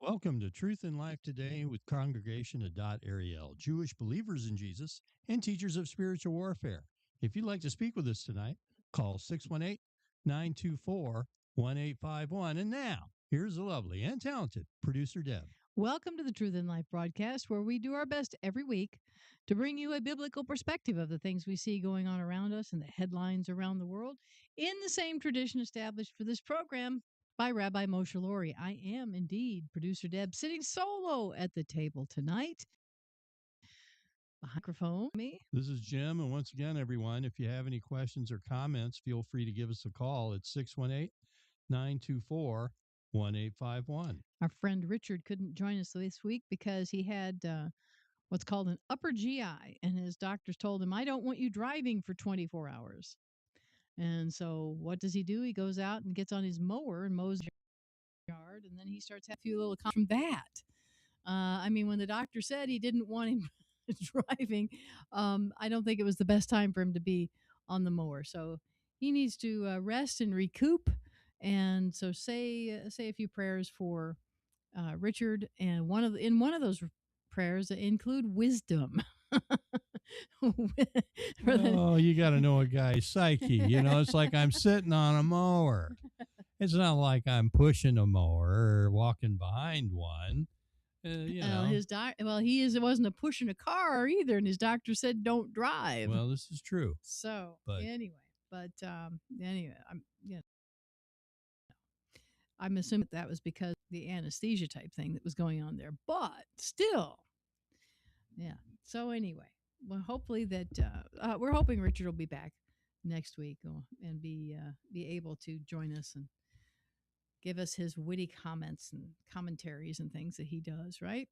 Welcome to Truth in Life Today with Congregation of Dot Ariel, Jewish believers in Jesus and teachers of spiritual warfare. If you'd like to speak with us tonight, call 618-924-1851. And now, here's the lovely and talented producer Deb. Welcome to the Truth in Life broadcast, where we do our best every week to bring you a biblical perspective of the things we see going on around us and the headlines around the world in the same tradition established for this program by Rabbi Moshe Lori. I am indeed producer Deb, sitting solo at the table tonight. Microphone me. This is Jim, and once again, everyone, if you have any questions or comments, feel free to give us a call at 618-924-1851. Our friend Richard couldn't join us this week because he had what's called an upper GI, and his doctors told him, I don't want you driving for 24 hours. And so what does he do? He goes out and gets on his mower and mows the yard, and then he starts having a few little from that. When the doctor said he didn't want him driving, I don't think it was the best time for him to be on the mower. So he needs to rest and recoup. And so say a few prayers for Richard, and in one of those prayers include wisdom. Oh, you got to know a guy's psyche. It's like I'm sitting on a mower. It's not like I'm pushing a mower or walking behind one. He wasn't a pushing a car either, and his doctor said don't drive. Well, this is true. So I'm assuming that was because of the anesthesia type thing that was going on there, but still, yeah. So anyway, well, hopefully that we're hoping Richard will be back next week and be able to join us and give us his witty comments and commentaries and things that he does, right?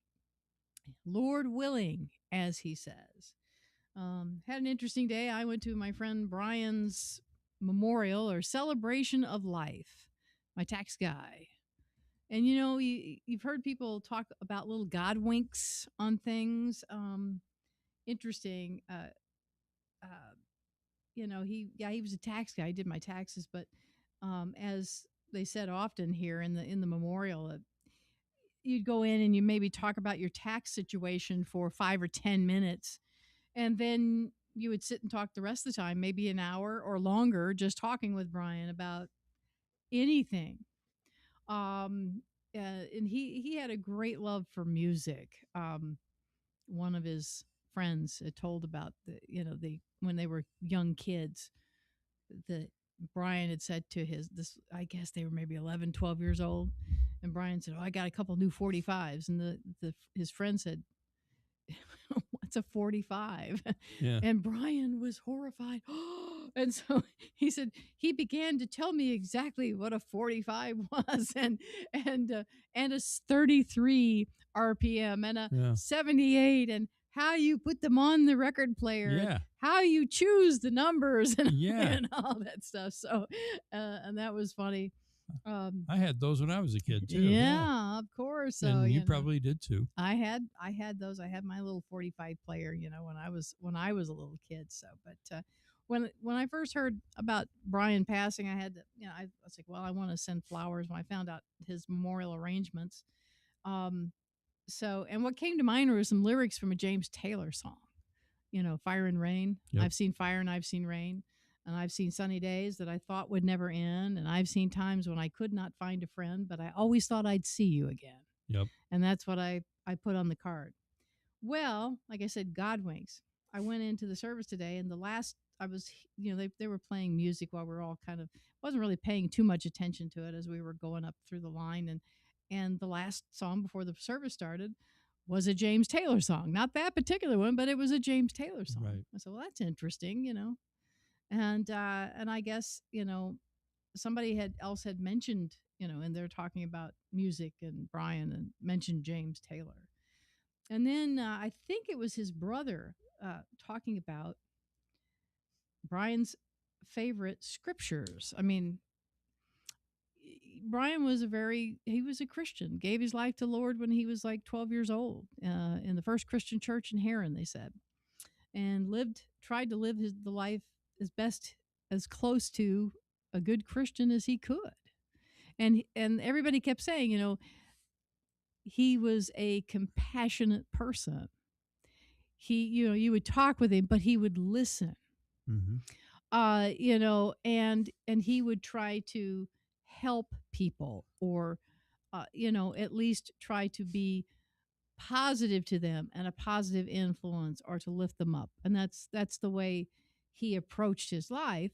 Lord willing, as he says. Had an interesting day. I went to my friend Brian's memorial or celebration of life, my tax guy. And you've heard people talk about little God winks on things. Interesting. He was a tax guy. He did my taxes, but as they said often here in the memorial, you'd go in and you maybe talk about your tax situation for 5 or 10 minutes, and then you would sit and talk the rest of the time, maybe an hour or longer, just talking with Brian about anything. And he had a great love for music. One of his friends had told about when they were young kids, that Brian had said to I guess they were maybe 11, 12 years old. And Brian said, I got a couple new 45s. And his friend said, what's a 45? Yeah. And Brian was horrified. And so he said, he began to tell me exactly what a 45 was, and a 33 RPM and a 78, and how you put them on the record player, how you choose the numbers, and all that stuff. So, and that was funny. I had those when I was a kid too. Yeah, of course. So, and you probably did too. I had those. I had my little 45 player, when I was a little kid. So, but when I first heard about Brian passing, I had to, I was like, well, I want to send flowers. When I found out his memorial arrangements, so, and what came to mind were some lyrics from a James Taylor song, Fire and Rain. Yep. I've seen fire and I've seen rain. And I've seen sunny days that I thought would never end. And I've seen times when I could not find a friend, but I always thought I'd see you again. Yep. And that's what I put on the card. Well, like I said, God winks. I went into the service today, and they were playing music while we were all wasn't really paying too much attention to it as we were going up through the line. And the last song before the service started was a James Taylor song. Not that particular one, but it was a James Taylor song. Right. I said, well, that's interesting, And I guess somebody else had mentioned, and they're talking about music and Brian, and mentioned James Taylor, and then I think it was his brother talking about Brian's favorite scriptures. I mean, Brian was he was a Christian, gave his life to the Lord when he was like 12 years old in the first Christian church in Heron, they said, and tried to live the life as close to a good Christian as he could. And everybody kept saying, he was a compassionate person. You would talk with him, but he would listen. Mm-hmm. And he would try to help people, or at least try to be positive to them and a positive influence, or to lift them up. And that's the way he approached his life.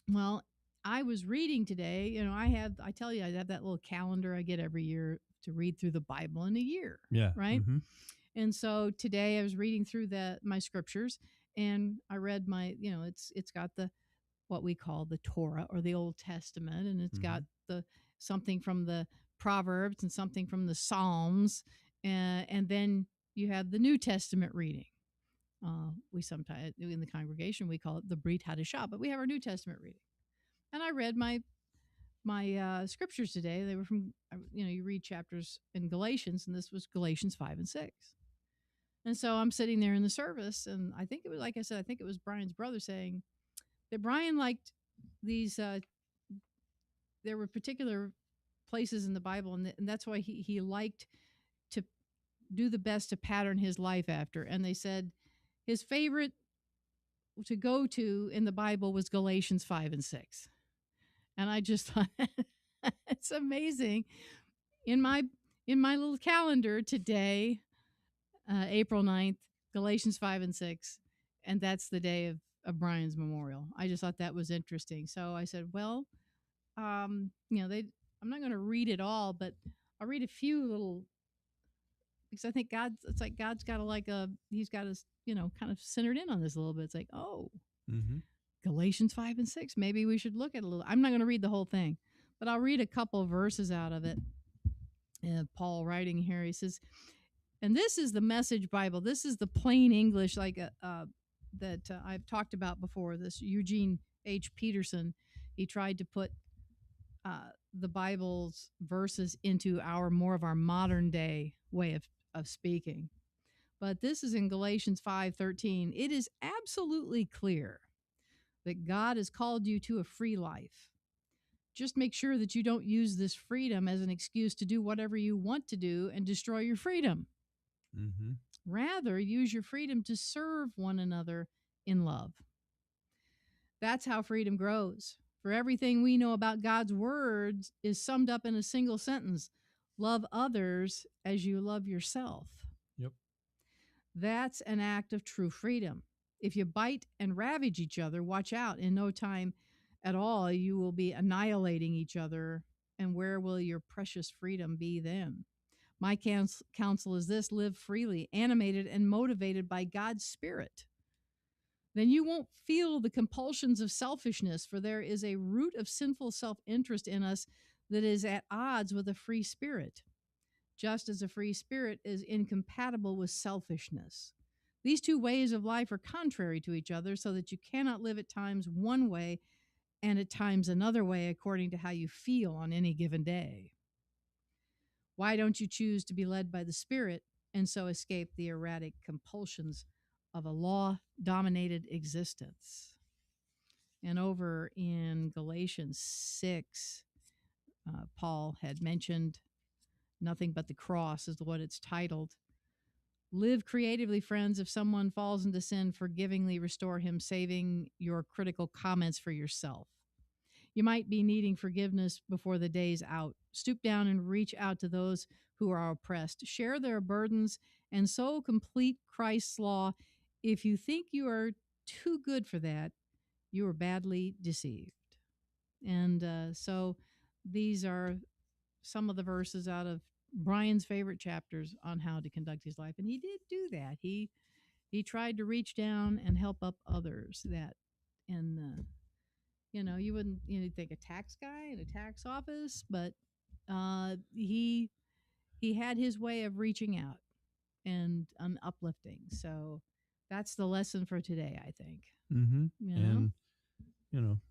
Well, I was reading today, I tell you, I have that little calendar I get every year to read through the Bible in a year, Yeah. right? Mm-hmm. And so today I was reading through my scriptures, and I read it's got the what we call the Torah, or the Old Testament, and it's got the something from the Proverbs and something from the Psalms, and then you have the New Testament reading. We sometimes in the congregation we call it the Brit Hadashah, but we have our New Testament reading. And I read my scriptures today. They were from you read chapters in Galatians, and this was Galatians 5 and 6. And so I'm sitting there in the service, and I think it was, like I said, I think it was Brian's brother saying that Brian liked these. There were particular places in the Bible, and that's why he liked to do the best to pattern his life after. And they said his favorite to go to in the Bible was Galatians 5 and 6. And I just thought it's amazing. In my little calendar today, April 9th, Galatians 5 and 6, and that's the day of Brian's memorial. I just thought that was interesting. So I said, well, I'm not going to read it all, but I'll read a few little, because I think God's got he's got us, kind of centered in on this a little bit. It's like, oh, Mm-hmm. Galatians 5 and 6. Maybe we should look at it a little. I'm not going to read the whole thing, but I'll read a couple of verses out of it. Paul writing here, he says, and this is the Message Bible. This is the plain English, that I've talked about before. This Eugene H. Peterson, he tried to put the Bible's verses into more of our modern day way of speaking. But this is in Galatians 5:13. It is absolutely clear that God has called you to a free life. Just make sure that you don't use this freedom as an excuse to do whatever you want to do and destroy your freedom. Mm-hmm. Rather, use your freedom to serve one another in love. That's how freedom grows. For everything we know about God's words is summed up in a single sentence: love others as you love yourself. Yep. That's an act of true freedom. If you bite and ravage each other, watch out. In no time at all, you will be annihilating each other. And where will your precious freedom be then? My counsel is this: live freely, animated and motivated by God's Spirit. Then you won't feel the compulsions of selfishness, for there is a root of sinful self-interest in us that is at odds with a free spirit, just as a free spirit is incompatible with selfishness. These two ways of life are contrary to each other, so that you cannot live at times one way and at times another way according to how you feel on any given day. Why don't you choose to be led by the Spirit and so escape the erratic compulsions of a law-dominated existence? And over in Galatians 6, Paul had mentioned nothing but the cross is what it's titled. Live creatively, friends. If someone falls into sin, forgivingly restore him, saving your critical comments for yourself. You might be needing forgiveness before the day's out. Stoop down and reach out to those who are oppressed. Share their burdens and so complete Christ's law. If you think you are too good for that, you are badly deceived. And so these are some of the verses out of Brian's favorite chapters on how to conduct his life. And he did do that. He tried to reach down and help up others. You wouldn't think a tax guy in a tax office, but he had his way of reaching out and uplifting. So that's the lesson for today, I think. Mm-hmm.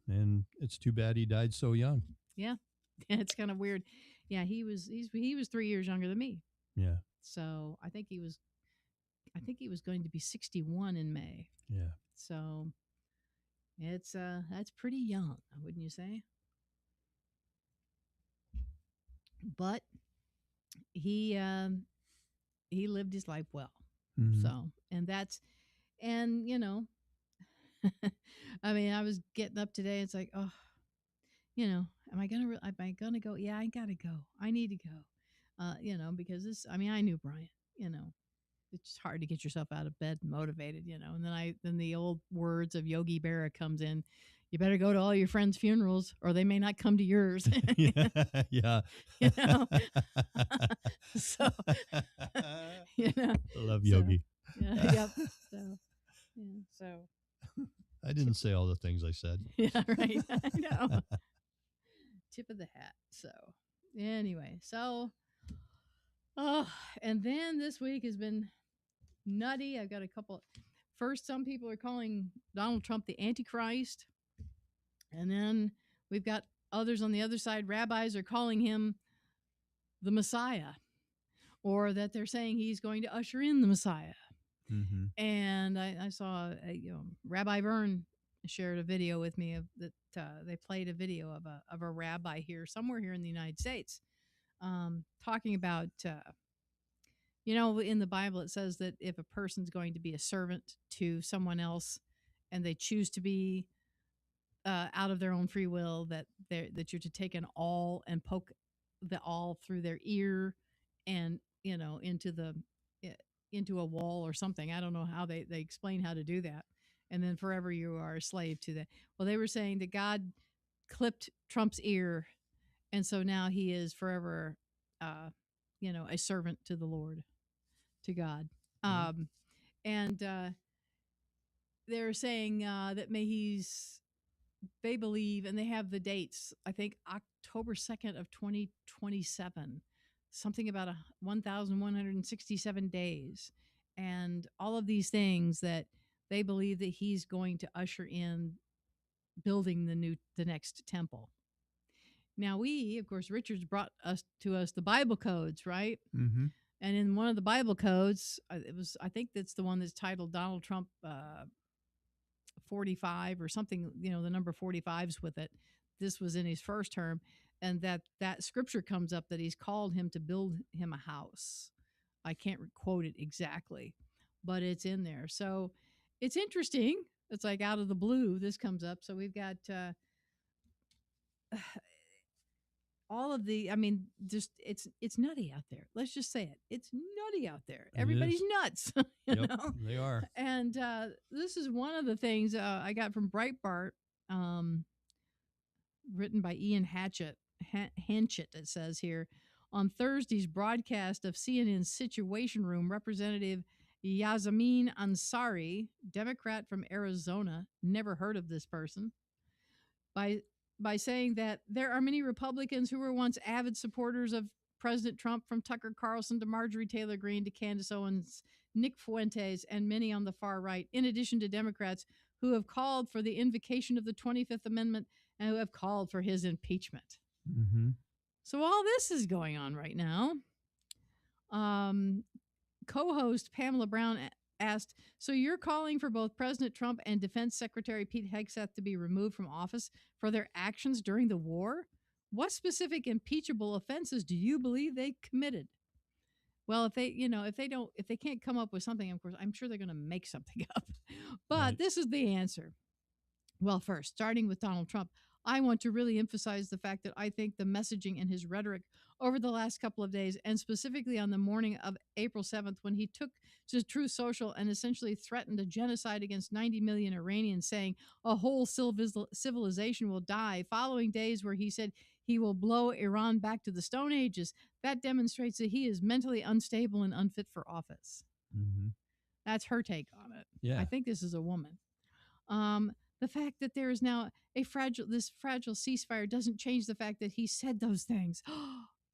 And it's too bad he died so young. Yeah, it's kind of weird. Yeah, he was 3 years younger than me. Yeah. So I think he was going to be 61 in May. Yeah. So it's that's pretty young, wouldn't you say? But he um, he lived his life well. Mhm. So, and that's, and I mean, I was getting up today. It's like, oh, am I gonna go? Yeah, I gotta go. I need to go. Because this. I mean, I knew Brian. You know, it's just hard to get yourself out of bed motivated. And then the old words of Yogi Berra comes in. You better go to all your friends' funerals, or they may not come to yours. Yeah, yeah. you know, so you know, Love so Yogi. yeah, yep. So yeah, so I didn't say all the things I said. yeah, right. I know. Tip of the hat. So anyway, oh, and then this week has been nutty. I've got a couple. First, some people are calling Donald Trump the Antichrist, and then we've got others on the other side. Rabbis are calling him the Messiah, or that they're saying he's going to usher in the Messiah. Mm-hmm. And I saw Rabbi Vern shared a video with me of that. They played a video of a rabbi here somewhere here in the United States, talking about in the Bible it says that if a person's going to be a servant to someone else and they choose to be out of their own free will, that you're to take an awl and poke the awl through their ear and i- into a wall or something. I don't know how they explain how to do that. And then forever you are a slave to that. Well, they were saying that God clipped Trump's ear, and so now he is forever, a servant to the Lord, to God. Yeah. And they're saying that may he's they believe, and they have the dates, I think October 2nd of 2027, something about 1,167 days, and all of these things that they believe that he's going to usher in building the next temple. Now, we, of course, Richard's brought us the Bible codes, right? Mm-hmm. And in one of the Bible codes, I think that's the one that's titled Donald Trump 45 or something, the number 45's with it. This was in his first term. And that scripture comes up that he's called him to build him a house. I can't quote it exactly, but it's in there. So it's interesting. It's like out of the blue, this comes up. So we've got all of the, I mean, just it's nutty out there. Let's just say it. It's nutty out there. It Everybody's is. nuts. Yep, they are. And this is one of the things I got from Breitbart, um, written by Ian Hanchett, it says here. On Thursday's broadcast of CNN's Situation Room, Representative Yazamin Ansari, Democrat from Arizona, never heard of this person, by saying that there are many Republicans who were once avid supporters of President Trump, from Tucker Carlson to Marjorie Taylor Greene to Candace Owens, Nick Fuentes, and many on the far right, in addition to Democrats who have called for the invocation of the 25th Amendment and who have called for his impeachment. Mm-hmm. So all this is going on right now. Co-host Pamela Brown asked, "So you're calling for both President Trump and Defense Secretary Pete Hegseth to be removed from office for their actions during the war? What specific impeachable offenses do you believe they committed?" Well, if they can't come up with something, of course, I'm sure they're going to make something up. But Right. this is the answer. Well, first, starting with Donald Trump, I want to really emphasize the fact that I think the messaging and his rhetoric over the last couple of days, and specifically on the morning of April 7th, when he took to Truth Social and essentially threatened a genocide against 90 million Iranians, saying a whole civilization will die, following days where he said he will blow Iran back to the Stone Ages, that demonstrates that he is mentally unstable and unfit for office. Mm-hmm. That's her take on it. Yeah. I think this is a woman. The fact that there is now this fragile ceasefire doesn't change the fact that he said those things,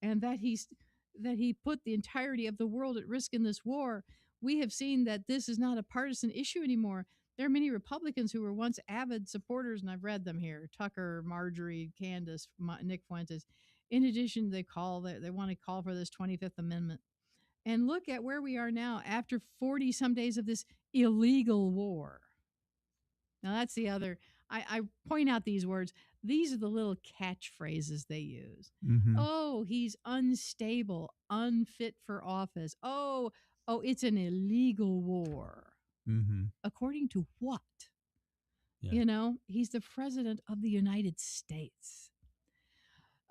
and that he put the entirety of the world at risk in this war. We have seen that this is not a partisan issue anymore. There are many Republicans who were once avid supporters, and I've read them here: Tucker, Marjorie, Candace, Nick Fuentes. In addition, they want to call for this 25th Amendment. And look at where we are now after 40 some days of this illegal war. Now that's the other. I point out these words. These are the little catchphrases they use. Mm-hmm. Oh, he's unstable, unfit for office. Oh, it's an illegal war. Mm-hmm. According to what? Yeah. You know, he's the president of the United States.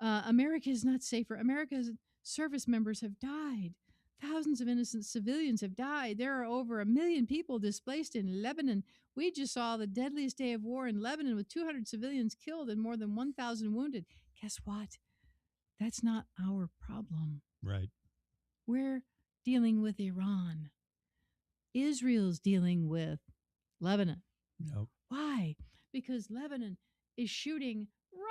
America is not safer. America's service members have died. Thousands of innocent civilians have died. There are over 1 million people displaced in Lebanon. We just saw the deadliest day of war in Lebanon with 200 civilians killed and more than 1,000 wounded. Guess what? That's not our problem. Right. We're dealing with Iran. Israel's dealing with Lebanon. Yep. Why? Because Lebanon is shooting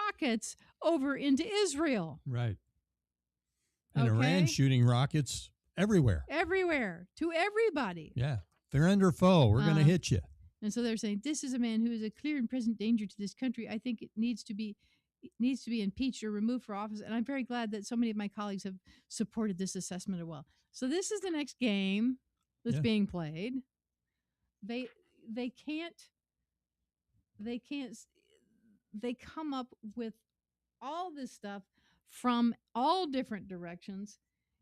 rockets over into Israel. Right. And Okay. Iran's shooting rockets everywhere. Everywhere to everybody. Yeah. They're under foe. We're going to hit you. And so they're saying this is a man who is a clear and present danger to this country. I think it needs to be impeached or removed for office. And I'm very glad that so many of my colleagues have supported this assessment as well. So this is the next game that's being played. They come up with all this stuff from all different directions.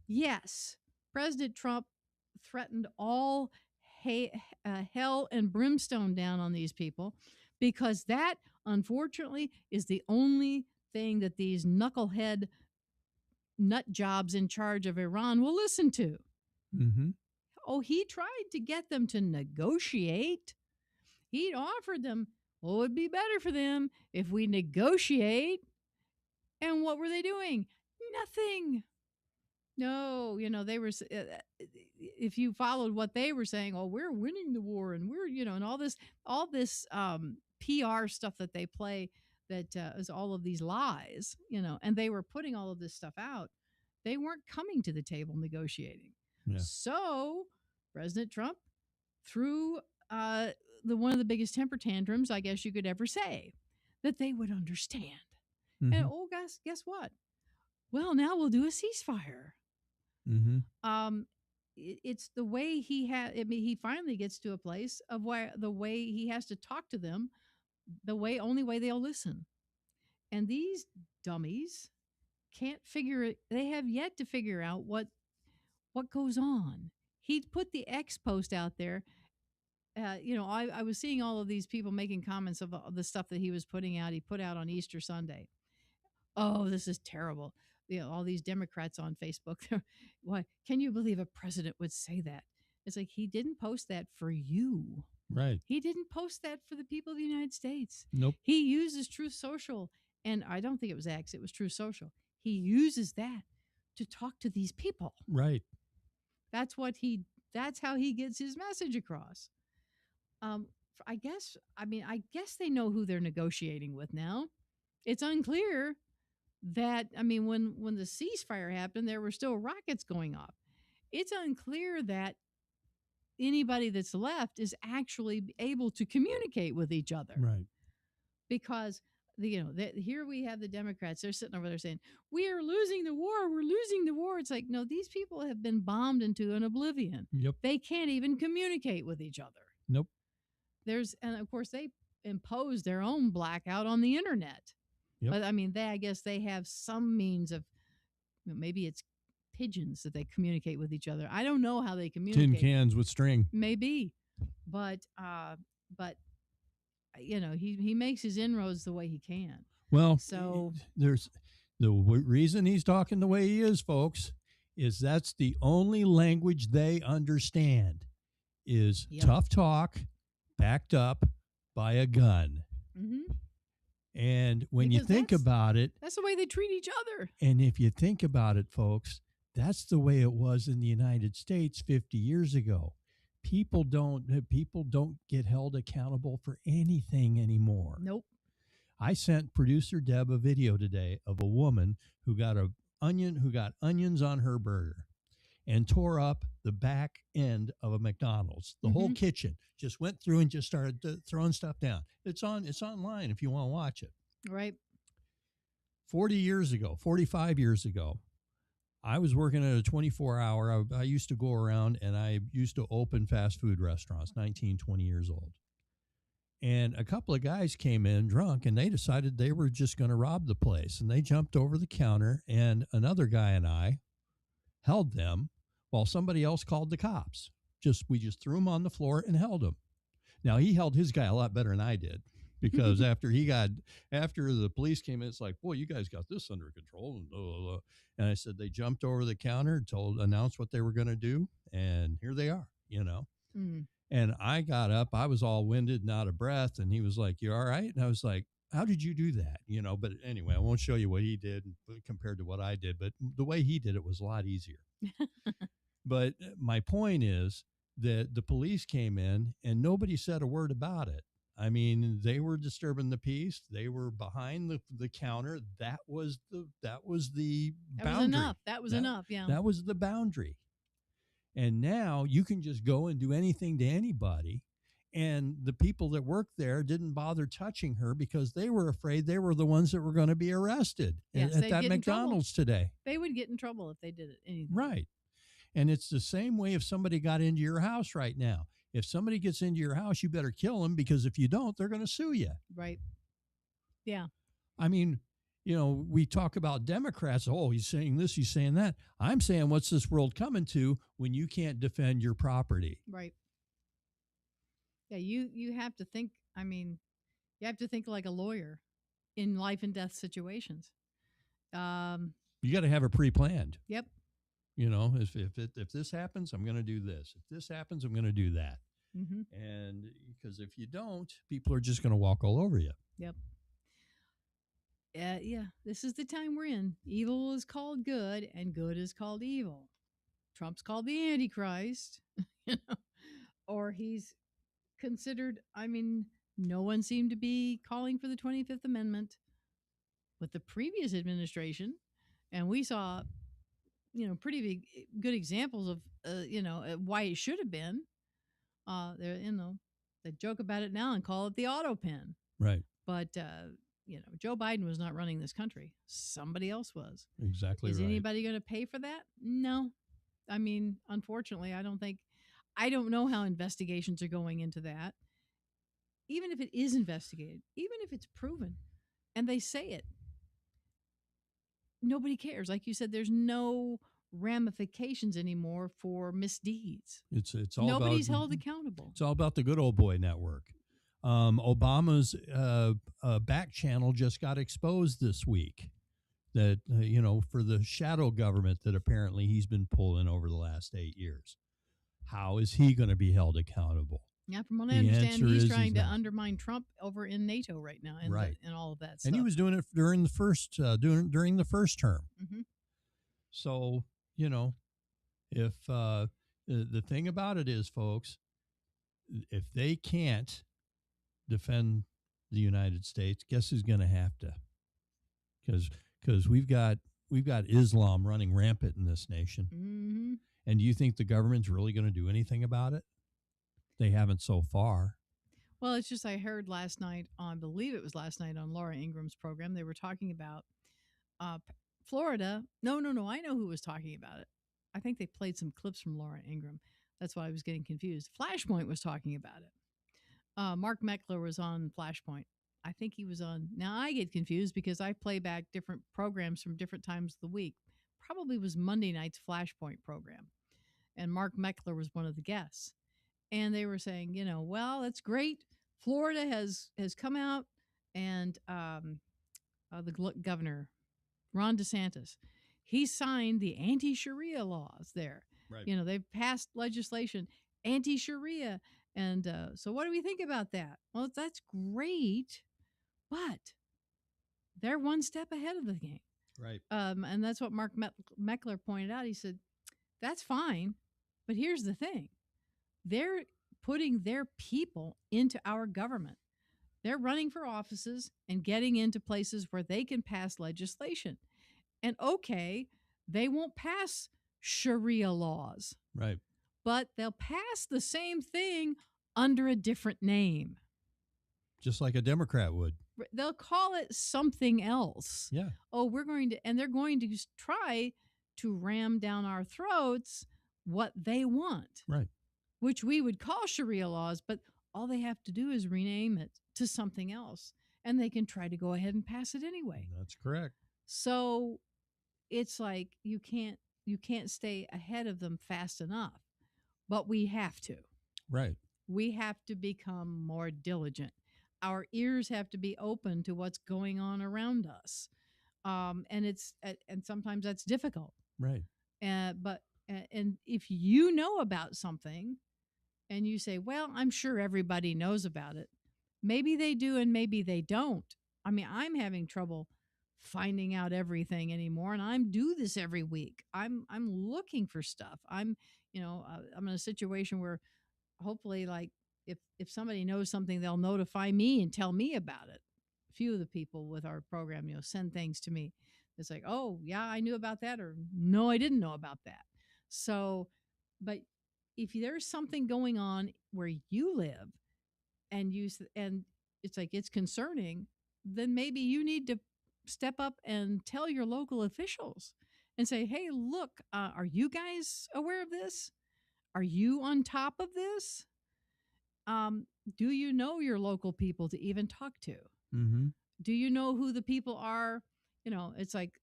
Yes, President Trump threatened all hell and brimstone down on these people because that, unfortunately, is the only thing that these knucklehead nut jobs in charge of Iran will listen to. Mm-hmm. Oh, he tried to get them to negotiate. He'd offered them, well, it would be better for them if we negotiate. And what were they doing? Nothing. No, they were, if you followed what they were saying, oh, we're winning the war and we're, and all this PR stuff that they play that is all of these lies, and they were putting all of this stuff out. They weren't coming to the table negotiating. Yeah. So President Trump threw one of the biggest temper tantrums, I guess you could ever say, that they would understand. Mm-hmm. And guess what? Well, now we'll do a ceasefire. Mm-hmm. It's the way he finally gets to a place of where the way he has to talk to them, only way they'll listen. And these dummies can't figure it. They have yet to figure out what goes on. He put the X post out there. I was seeing all of these people making comments of the stuff that he was putting out. He put out on Easter Sunday. Oh, this is terrible. All these Democrats on Facebook. Why can you believe a president would say that? It's like he didn't post that for you. Right. He didn't post that for the people of the United States. Nope. He uses Truth Social, and I don't think it was X. It was Truth Social. He uses that to talk to these people. Right. That's how he gets his message across. I guess they know who they're negotiating with now. It's unclear that, when the ceasefire happened, there were still rockets going off. It's unclear that anybody that's left is actually able to communicate with each other. Right. Because here we have the Democrats. They're sitting over there saying, we are losing the war. We're losing the war. It's like, no, these people have been bombed into an oblivion. Yep. They can't even communicate with each other. Nope. And of course, they impose their own blackout on the internet. Yep. But I guess they have some means of, maybe it's pigeons that they communicate with each other. I don't know how they communicate. Tin cans with string. Maybe, but he makes his inroads the way he can. Well, so there's the reason he's talking the way he is, folks, is that's the only language they understand is tough talk backed up by a gun. Mm-hmm. And when you think about it, that's the way they treat each other. And if you think about it, folks, that's the way it was in the United States 50 years ago. People don't get held accountable for anything anymore. Nope. I sent producer Deb a video today of a woman who got onions on her burger and tore up the back end of a McDonald's. The whole kitchen just went through and just started throwing stuff down. It's online if you want to watch it. Right. 45 years ago, I was working at a 24-hour. I used to go around and I used to open fast food restaurants, 19, 20 years old. And a couple of guys came in drunk, and they decided they were just going to rob the place. And they jumped over the counter, and another guy and I held them while somebody else called the cops. We just threw him on the floor and held him. Now, he held his guy a lot better than I did, because after the police came in, it's like, boy, you guys got this under control. And, blah, blah, blah. And I said, they jumped over the counter, announced what they were going to do. And here they are, Mm. And I got up, I was all winded and out of breath. And he was like, you all right? And I was like, how did you do that? But anyway, I won't show you what he did compared to what I did, but the way he did it was a lot easier. But my point is that the police came in and nobody said a word about it. I mean, they were disturbing the peace. They were behind the counter. That was the boundary. That was enough. Yeah. That was the boundary. And now you can just go and do anything to anybody. And the people that worked there didn't bother touching her because they were afraid they were the ones that were going to be arrested Yes, at that McDonald's today. They would get in trouble if they did anything. Right. And it's the same way if somebody got into your house right now. If somebody gets into your house, you better kill them, because if you don't, they're going to sue you. Right. Yeah. I mean, we talk about Democrats. Oh, he's saying this, he's saying that. I'm saying, what's this world coming to when you can't defend your property? Right. Yeah, you have to think, you have to think like a lawyer in life and death situations. You got to have it pre-planned. Yep. If this happens, I'm going to do this. If this happens, I'm going to do that. Mm-hmm. And because if you don't, people are just going to walk all over you. Yep. Yeah, this is the time we're in. Evil is called good, and good is called evil. Trump's called the Antichrist, or he's considered. No one seemed to be calling for the 25th Amendment with the previous administration, and we saw, pretty good examples of, why it should have been. They joke about it now and call it the auto pen. Right. But Joe Biden was not running this country. Somebody else was. Exactly. Is right. anybody going to pay for that? No. Unfortunately, I don't know how investigations are going into that. Even if it is investigated, even if it's proven, and they say it, nobody cares. Like you said, there's no ramifications anymore for misdeeds. It's all nobody's held accountable. It's all about the good old boy network. Obama's back channel just got exposed this week. That for the shadow government that apparently he's been pulling over the last 8 years. How is he going to be held accountable? Yeah, from what I understand, he's trying to undermine Trump over in NATO right now, and all of that stuff. And he was doing it during the first during the first term. Mm-hmm. So if the thing about it is, folks, if they can't defend the United States, guess who's going to have to? Because we've got Islam running rampant in this nation. Mm-hmm. And do you think the government's really going to do anything about it? They haven't so far. Well, it's just I heard last night I believe it was last night on Laura Ingram's program, they were talking about Florida. No, I know who was talking about it. I think they played some clips from Laura Ingram. That's why I was getting confused. Flashpoint was talking about it. Mark Meckler was on Flashpoint. I think he was on. Now I get confused because I play back different programs from different times of the week. Probably was Monday night's Flashpoint program. And Mark Meckler was one of the guests. And they were saying, well, that's great. Florida has come out, and the governor, Ron DeSantis, he signed the anti-Sharia laws there. Right. They've passed legislation, anti-Sharia. And so what do we think about that? Well, that's great, but they're one step ahead of the game. Right. And that's what Mark Meckler pointed out. He said, that's fine, but here's the thing. They're putting their people into our government. They're running for offices and getting into places where they can pass legislation. And okay, they won't pass Sharia laws. Right. But they'll pass the same thing under a different name. Just like a Democrat would. They'll call it something else. Yeah. Oh, they're going to try to ram down our throats what they want. Right. Which we would call Sharia laws, but all they have to do is rename it to something else, and they can try to go ahead and pass it anyway. That's correct. So it's like you can't stay ahead of them fast enough, but we have to. Right. We have to become more diligent. Our ears have to be open to what's going on around us, and sometimes that's difficult. Right. And if you know about something and you say, "Well, I'm sure everybody knows about it," maybe they do and maybe they don't. I mean, I'm having trouble finding out everything anymore, and I'm do this every week. I'm looking for stuff. I'm in a situation where hopefully, like, if somebody knows something, they'll notify me and tell me about it. A few of the people with our program, send things to me. It's like, oh yeah, I knew about that, or no, I didn't know about that. So, but if there's something going on where you live and it's like it's concerning, then maybe you need to step up and tell your local officials and say, hey, look, are you guys aware of this? Are you on top of this? Do you know your local people to even talk to? Mm-hmm. Do you know who the people are? It's like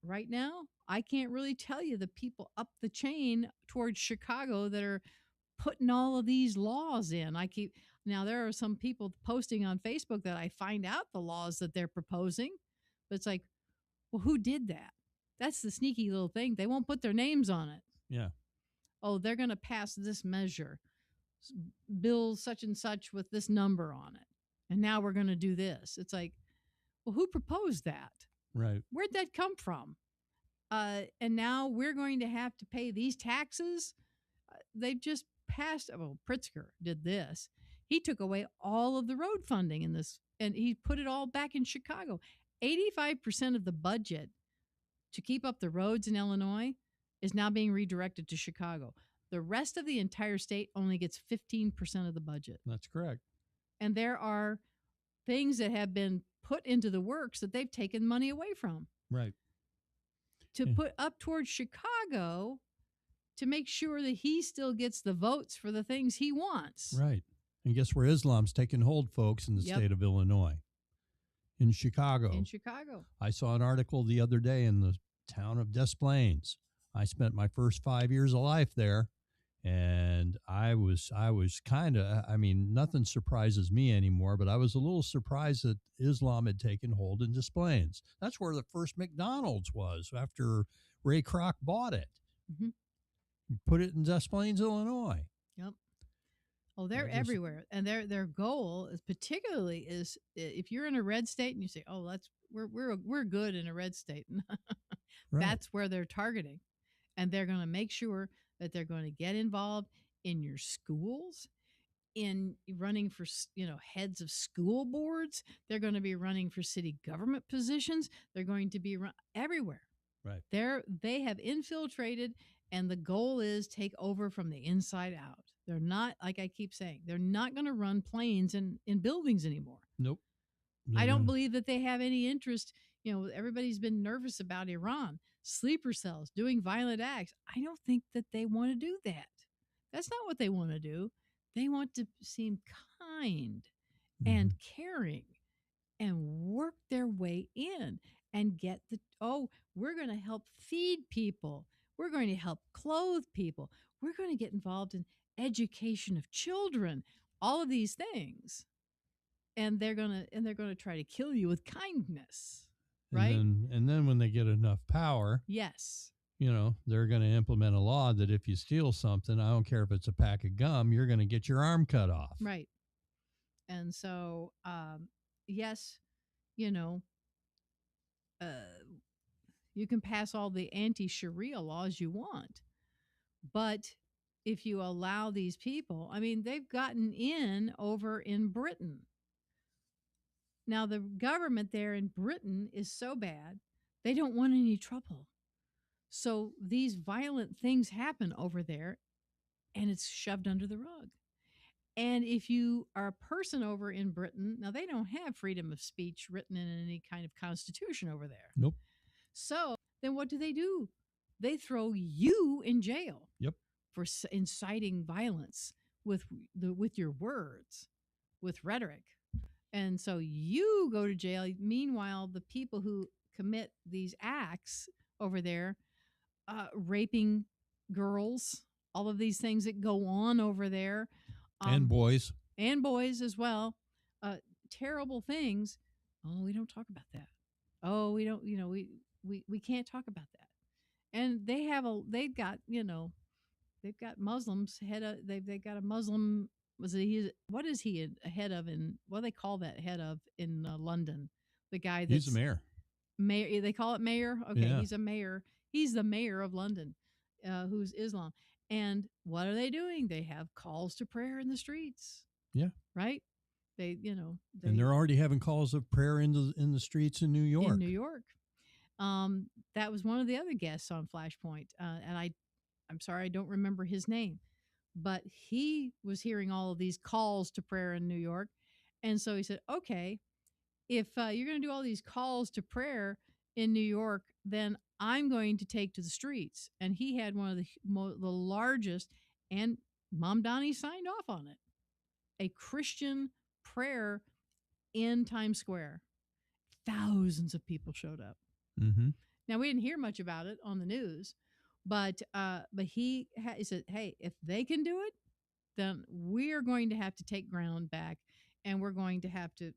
right now, I can't really tell you the people up the chain towards Chicago that are putting all of these laws in. Now there are some people posting on Facebook that I find out the laws that they're proposing, but it's like, well, who did that? That's the sneaky little thing. They won't put their names on it. Yeah. Oh, they're going to pass this measure, bill such and such with this number on it. And now we're going to do this. It's like, well, who proposed that? Right. Where'd that come from? And now we're going to have to pay these taxes. They've just passed. Well, Pritzker did this. He took away all of the road funding in this, and he put it all back in Chicago. 85% of the budget to keep up the roads in Illinois is now being redirected to Chicago. The rest of the entire state only gets 15% of the budget. That's correct. And there are things that have been put into the works that they've taken money away from. Right. To put up towards Chicago to make sure that he still gets the votes for the things he wants. Right. And guess where Islam's taking hold, folks, in the state of Illinois? In Chicago. In Chicago. I saw an article the other day in the town of Des Plaines. I spent my first 5 years of life there, and I was kind of, nothing surprises me anymore, but I was a little surprised that Islam had taken hold in Des Plaines. That's where the first McDonald's was after Ray Kroc bought it. Mm-hmm. Put it in Des Plaines, Illinois. Yep. Oh, they're everywhere, and their goal is particularly if you're in a red state and you say, "Oh, we're good in a red state," Right. That's where they're targeting, and they're going to make sure that they're going to get involved in your schools, in running for heads of school boards. They're going to be running for city government positions. They're going to be everywhere. Right. They have infiltrated, and the goal is take over from the inside out. They're not, like I keep saying, they're not going to run planes in buildings anymore. Nope. I don't believe that they have any interest. Everybody's been nervous about Iran, sleeper cells, doing violent acts. I don't think that they want to do that. That's not what they want to do. They want to seem kind and caring and work their way in and get we're going to help feed people. We're going to help clothe people. We're going to get involved in education of children, all of these things. And they're going to try to kill you with kindness, right? And then when they get enough power, yes, they're going to implement a law that if you steal something, I don't care if it's a pack of gum, you're going to get your arm cut off. Right. And so, yes, you can pass all the anti-Sharia laws you want, but if you allow these people, they've gotten in over in Britain. Now, the government there in Britain is so bad, they don't want any trouble. So these violent things happen over there, and it's shoved under the rug. And if you are a person over in Britain, now they don't have freedom of speech written in any kind of constitution over there. Nope. So then what do? They throw you in jail. Yep. For inciting violence with your words, with rhetoric. And so you go to jail. Meanwhile, the people who commit these acts over there, raping girls, all of these things that go on over there, And boys. and boys as well, terrible things. Oh, we don't talk about that. Oh, we don't. We can't talk about that. And they've got Muslims head of. They've got a Muslim. What is he a head of in? What do they call that head of in London? The guy that's He's the mayor. Mayor. They call it mayor. Okay, Yeah. he's a mayor. He's the mayor of London, who's Islam. And what are they doing? They have calls to prayer in the streets. Yeah. Right. And they're already having calls of prayer in the streets in New York. In New York. That was one of the other guests on Flashpoint, and I'm sorry I don't remember his name, but he was hearing all of these calls to prayer in New York, and so he said, "Okay, if you're going to do all these calls to prayer in New York, then I'm going to take to the streets." And he had one of the largest, and Mom Donnie signed off on it, a Christian prayer in Times Square. Thousands of people showed up. Mm-hmm. Now, we didn't hear much about it on the news, but he said, "Hey, if they can do it, then we're going to have to take ground back, and we're going to have to,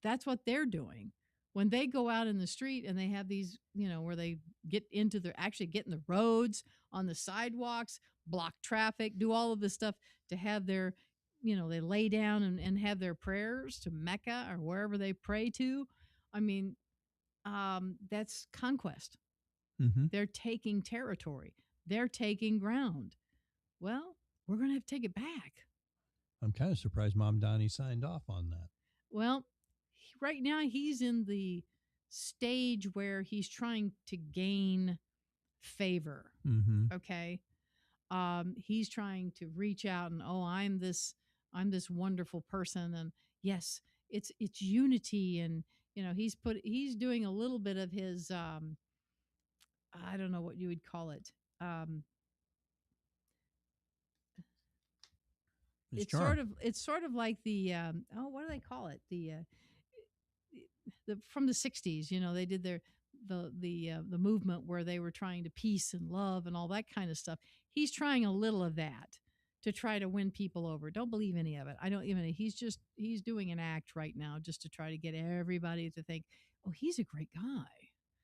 that's what they're doing when they go out in the street and they have these, where they get in the roads, on the sidewalks, block traffic, do all of this stuff to have their, they lay down and have their prayers to Mecca or wherever they pray to. I mean, that's conquest. Mm-hmm. They're taking territory. They're taking ground. Well, we're going to have to take it back. I'm kind of surprised Mom Donnie signed off on that. Well, right now he's in the stage where he's trying to gain favor. Mm-hmm. Okay. He's trying to reach out and, I'm this wonderful person. And yes, it's unity. And, he's doing a little bit of his, I don't know what you would call it. It's sort of like the what do they call it? The from the 60s, they did the movement where they were trying to peace and love and all that kind of stuff. He's trying a little of that to try to win people over. Don't believe any of it. I don't even. He's doing an act right now just to try to get everybody to think, oh, he's a great guy.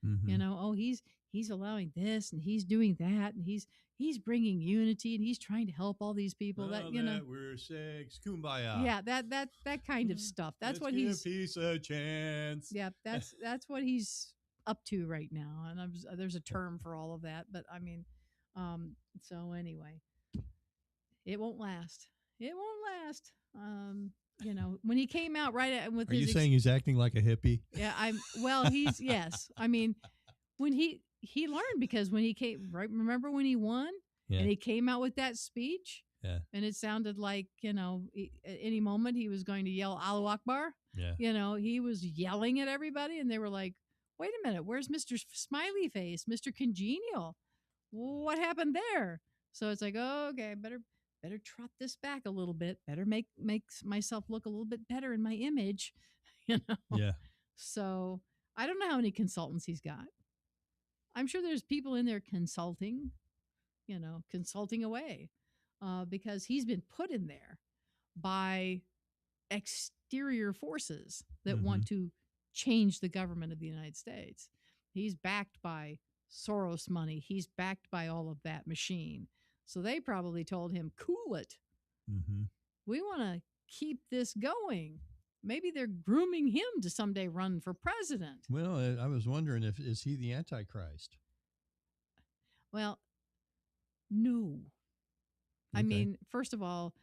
Mm-hmm. He's allowing this and he's doing that and he's bringing unity and he's trying to help all these people. We're six, kumbaya. Yeah, that kind of stuff. That's what he's. Give peace a chance. Yeah, that's what he's up to right now. And there's a term for all of that, but I mean, so anyway, it won't last. It won't last. When he came out with Are you saying he's acting like a hippie? Yeah, he's yes. I mean, when he learned, because when he came, right, remember when he won? Yeah. And he came out with that speech? Yeah. And it sounded like, at any moment he was going to yell Allahu Akbar. Yeah. He was yelling at everybody and they were like, "Wait a minute, where's Mr. Smiley Face, Mr. Congenial? What happened there?" So it's like, oh, okay, better trot this back a little bit. Better make myself look a little bit better in my image, Yeah. So I don't know how many consultants he's got. I'm sure there's people in there consulting away, because he's been put in there by exterior forces that Mm-hmm. want to change the government of the United States. He's backed by Soros money. He's backed by all of that machine. So they probably told him, cool it. Mm-hmm. We want to keep this going. Maybe they're grooming him to someday run for president. Well, I was wondering is he the Antichrist? Well, no. Okay. I mean, first of all,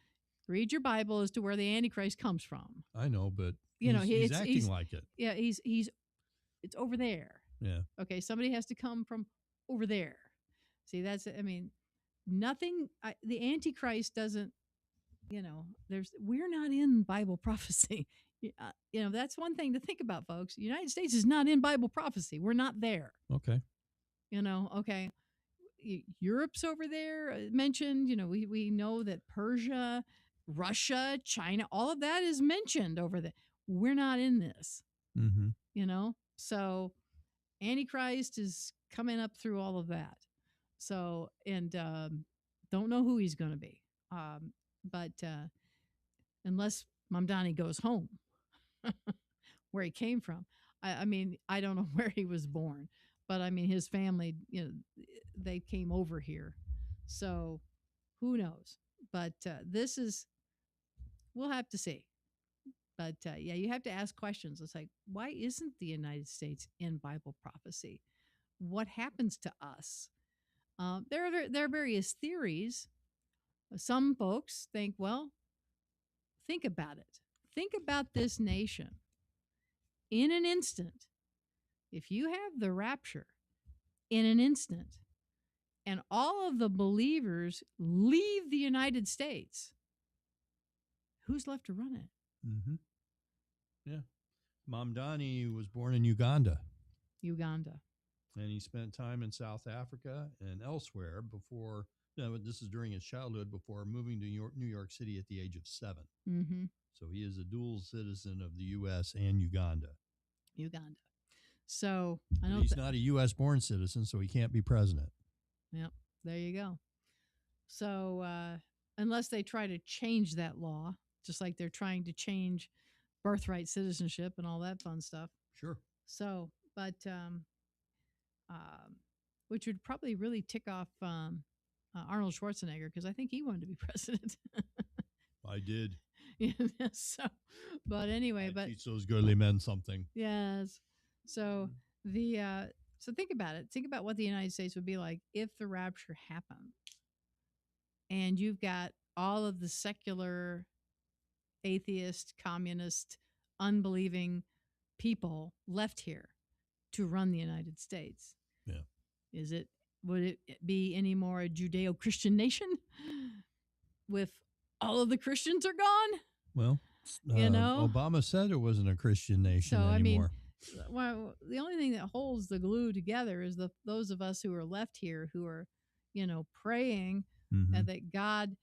read your Bible as to where the Antichrist comes from. I know, but he's acting like it. Yeah, it's over there. Yeah. Okay, somebody has to come from over there. See, nothing. The Antichrist doesn't. We're not in Bible prophecy. That's one thing to think about, folks. The United States is not in Bible prophecy. We're not there. Okay. Okay. Europe's over there mentioned. We know that Persia, Russia, China, all of that is mentioned over there. We're not in this, Mm-hmm. So Antichrist is coming up through all of that. So, and don't know who he's going to be. But unless Mamdani goes home, where he came from. I mean, I don't know where he was born, but I mean, his family, they came over here. So who knows? But we'll have to see. But yeah, you have to ask questions. It's like, why isn't the United States in Bible prophecy? What happens to us? There are various theories. Some folks think, well, think about it. Think about this nation. In an instant, if you have the rapture in an instant, and all of the believers leave the United States, who's left to run it? Mm-hmm. Yeah. Mamdani was born in Uganda. And he spent time in South Africa and elsewhere before, this is during his childhood, before moving to New York City at the age of 7. Mm-hmm. So he is a dual citizen of the U.S. and Uganda. So I know he's not a U.S. born citizen, so he can't be president. Yep. There you go. So unless they try to change that law, just like they're trying to change birthright citizenship and all that fun stuff. Sure. So, but which would probably really tick off Arnold Schwarzenegger, because I think he wanted to be president. I did. So, but anyway, teach those girly men something. Yes. So so think about it. Think about what the United States would be like if the rapture happened, and you've got all of the secular, atheist, communist, unbelieving people left here to run the United States. Yeah. Would it be any more a Judeo-Christian nation with all of the Christians are gone? Well, Obama said it wasn't a Christian nation anymore. I mean, well, the only thing that holds the glue together is those of us who are left here who are, praying that God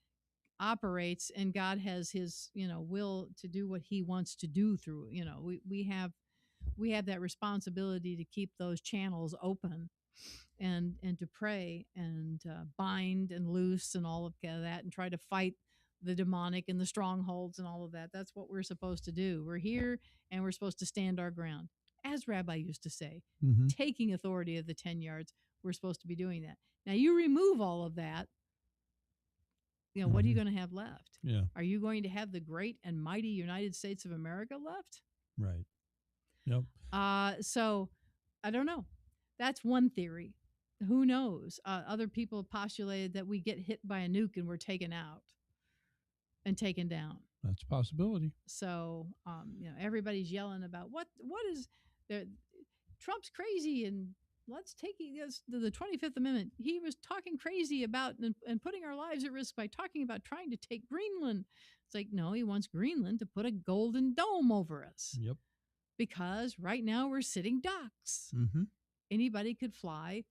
operates and God has his, will to do what he wants to do through, we have that responsibility to keep those channels open and to pray and bind and loose and all of that and try to fight the demonic and the strongholds and all of that. That's what we're supposed to do. We're here and we're supposed to stand our ground. As Rabbi used to say, taking authority of the 10 yards, we're supposed to be doing that. Now, you remove all of that, what are you going to have left? Yeah. Are you going to have the great and mighty United States of America left? Right. Yep. So, I don't know. That's one theory. Who knows? Other people have postulated that we get hit by a nuke and we're taken out and taken down. That's a possibility. So, everybody's yelling about what is there. Trump's crazy, and let's take the 25th Amendment. He was talking crazy about and putting our lives at risk by talking about trying to take Greenland. It's like, no, he wants Greenland to put a golden dome over us. Yep. Because right now we're sitting ducks. Anybody could fly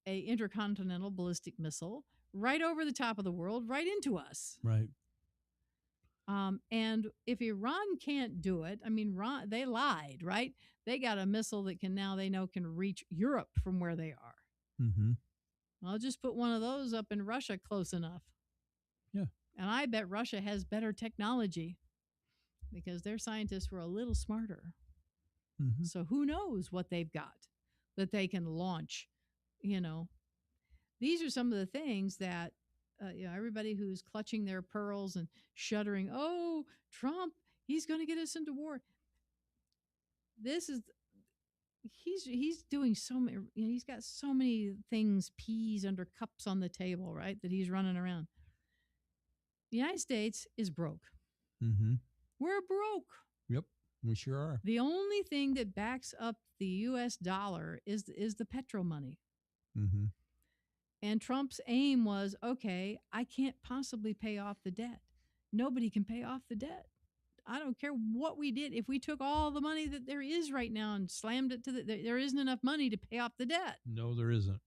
a intercontinental ballistic missile right over the top of the world, right into us. Right. And if Iran can't do it, I mean, they lied, right? They got a missile that they know can reach Europe from where they are. I'll just put one of those up in Russia close enough. Yeah. And I bet Russia has better technology because their scientists were a little smarter. So who knows what they've got that they can launch, These are some of the things that everybody who's clutching their pearls and shuddering, oh, Trump, he's going to get us into war. He's doing so many, he's got so many things, peas under cups on the table, right, that he's running around. The United States is broke. We're broke. Yep, we sure are. The only thing that backs up the U.S. dollar is the petro money. And Trump's aim was, okay, I can't possibly pay off the debt. Nobody can pay off the debt. I don't care what we did. If we took all the money that there is right now and slammed it to there isn't enough money to pay off the debt. No, there isn't.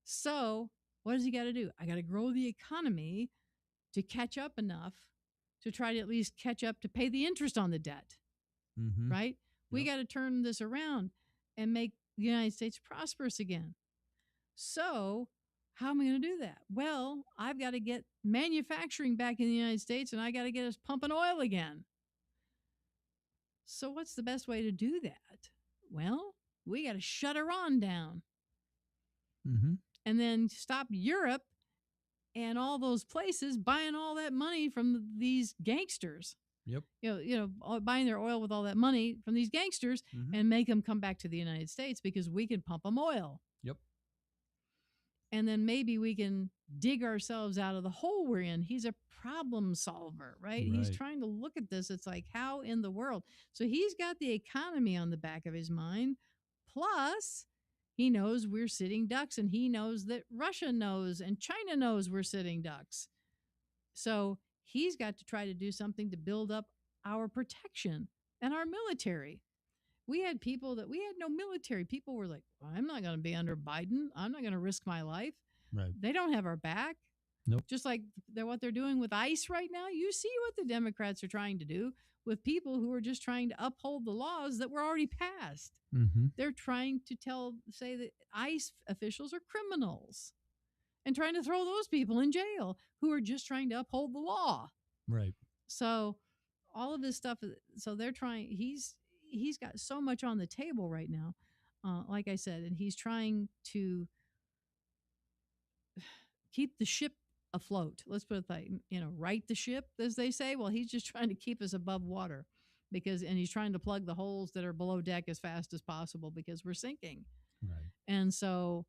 So what does he got to do? I got to grow the economy to catch up enough to try to at least catch up to pay the interest on the debt, Mm-hmm. right? We Yep. got to turn this around and make the United States prosperous again. So, how am I going to do that? Well, I've got to get manufacturing back in the United States and I got to get us pumping oil again. So, what's the best way to do that? Well, we got to shut Iran down Mm-hmm. and then stop Europe and all those places buying all that money from these gangsters. Yep. Buying their oil with all that money from these gangsters Mm-hmm. and make them come back to the United States because we can pump them oil. Yep. And then maybe we can dig ourselves out of the hole we're in. He's a problem solver, right? He's Right. trying to look at this. It's like, how in the world? So he's got the economy on the back of his mind. Plus, he knows we're sitting ducks, and he knows that Russia knows and China knows we're sitting ducks. So he's got to try to do something to build up our protection and our military. We had no military. People were like, well, I'm not going to be under Biden. I'm not going to risk my life. Right. They don't have our back. Nope. Just like what they're doing with ICE right now. You see what the Democrats are trying to do with people who are just trying to uphold the laws that were already passed. Mm-hmm. They're trying to say that ICE officials are criminals and trying to throw those people in jail who are just trying to uphold the law. Right. So all of this stuff, so they're trying, he's got so much on the table right now, like I said, and he's trying to keep the ship afloat. Let's put it like, right the ship, as they say. Well, he's just trying to keep us above water and he's trying to plug the holes that are below deck as fast as possible because we're sinking. Right. And so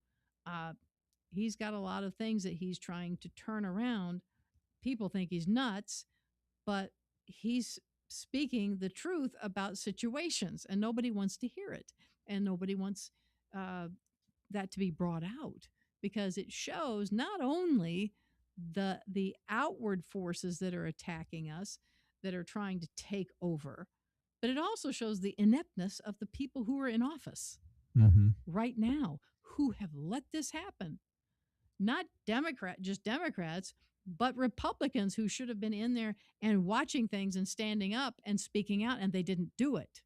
he's got a lot of things that he's trying to turn around. People think he's nuts, but he's speaking the truth about situations, and nobody wants to hear it, and nobody wants that to be brought out because it shows not only the outward forces that are attacking us, that are trying to take over, but it also shows the ineptness of the people who are in office Mm-hmm. right now who have let this happen. Not just Democrats, but Republicans who should have been in there and watching things and standing up and speaking out, and they didn't do it.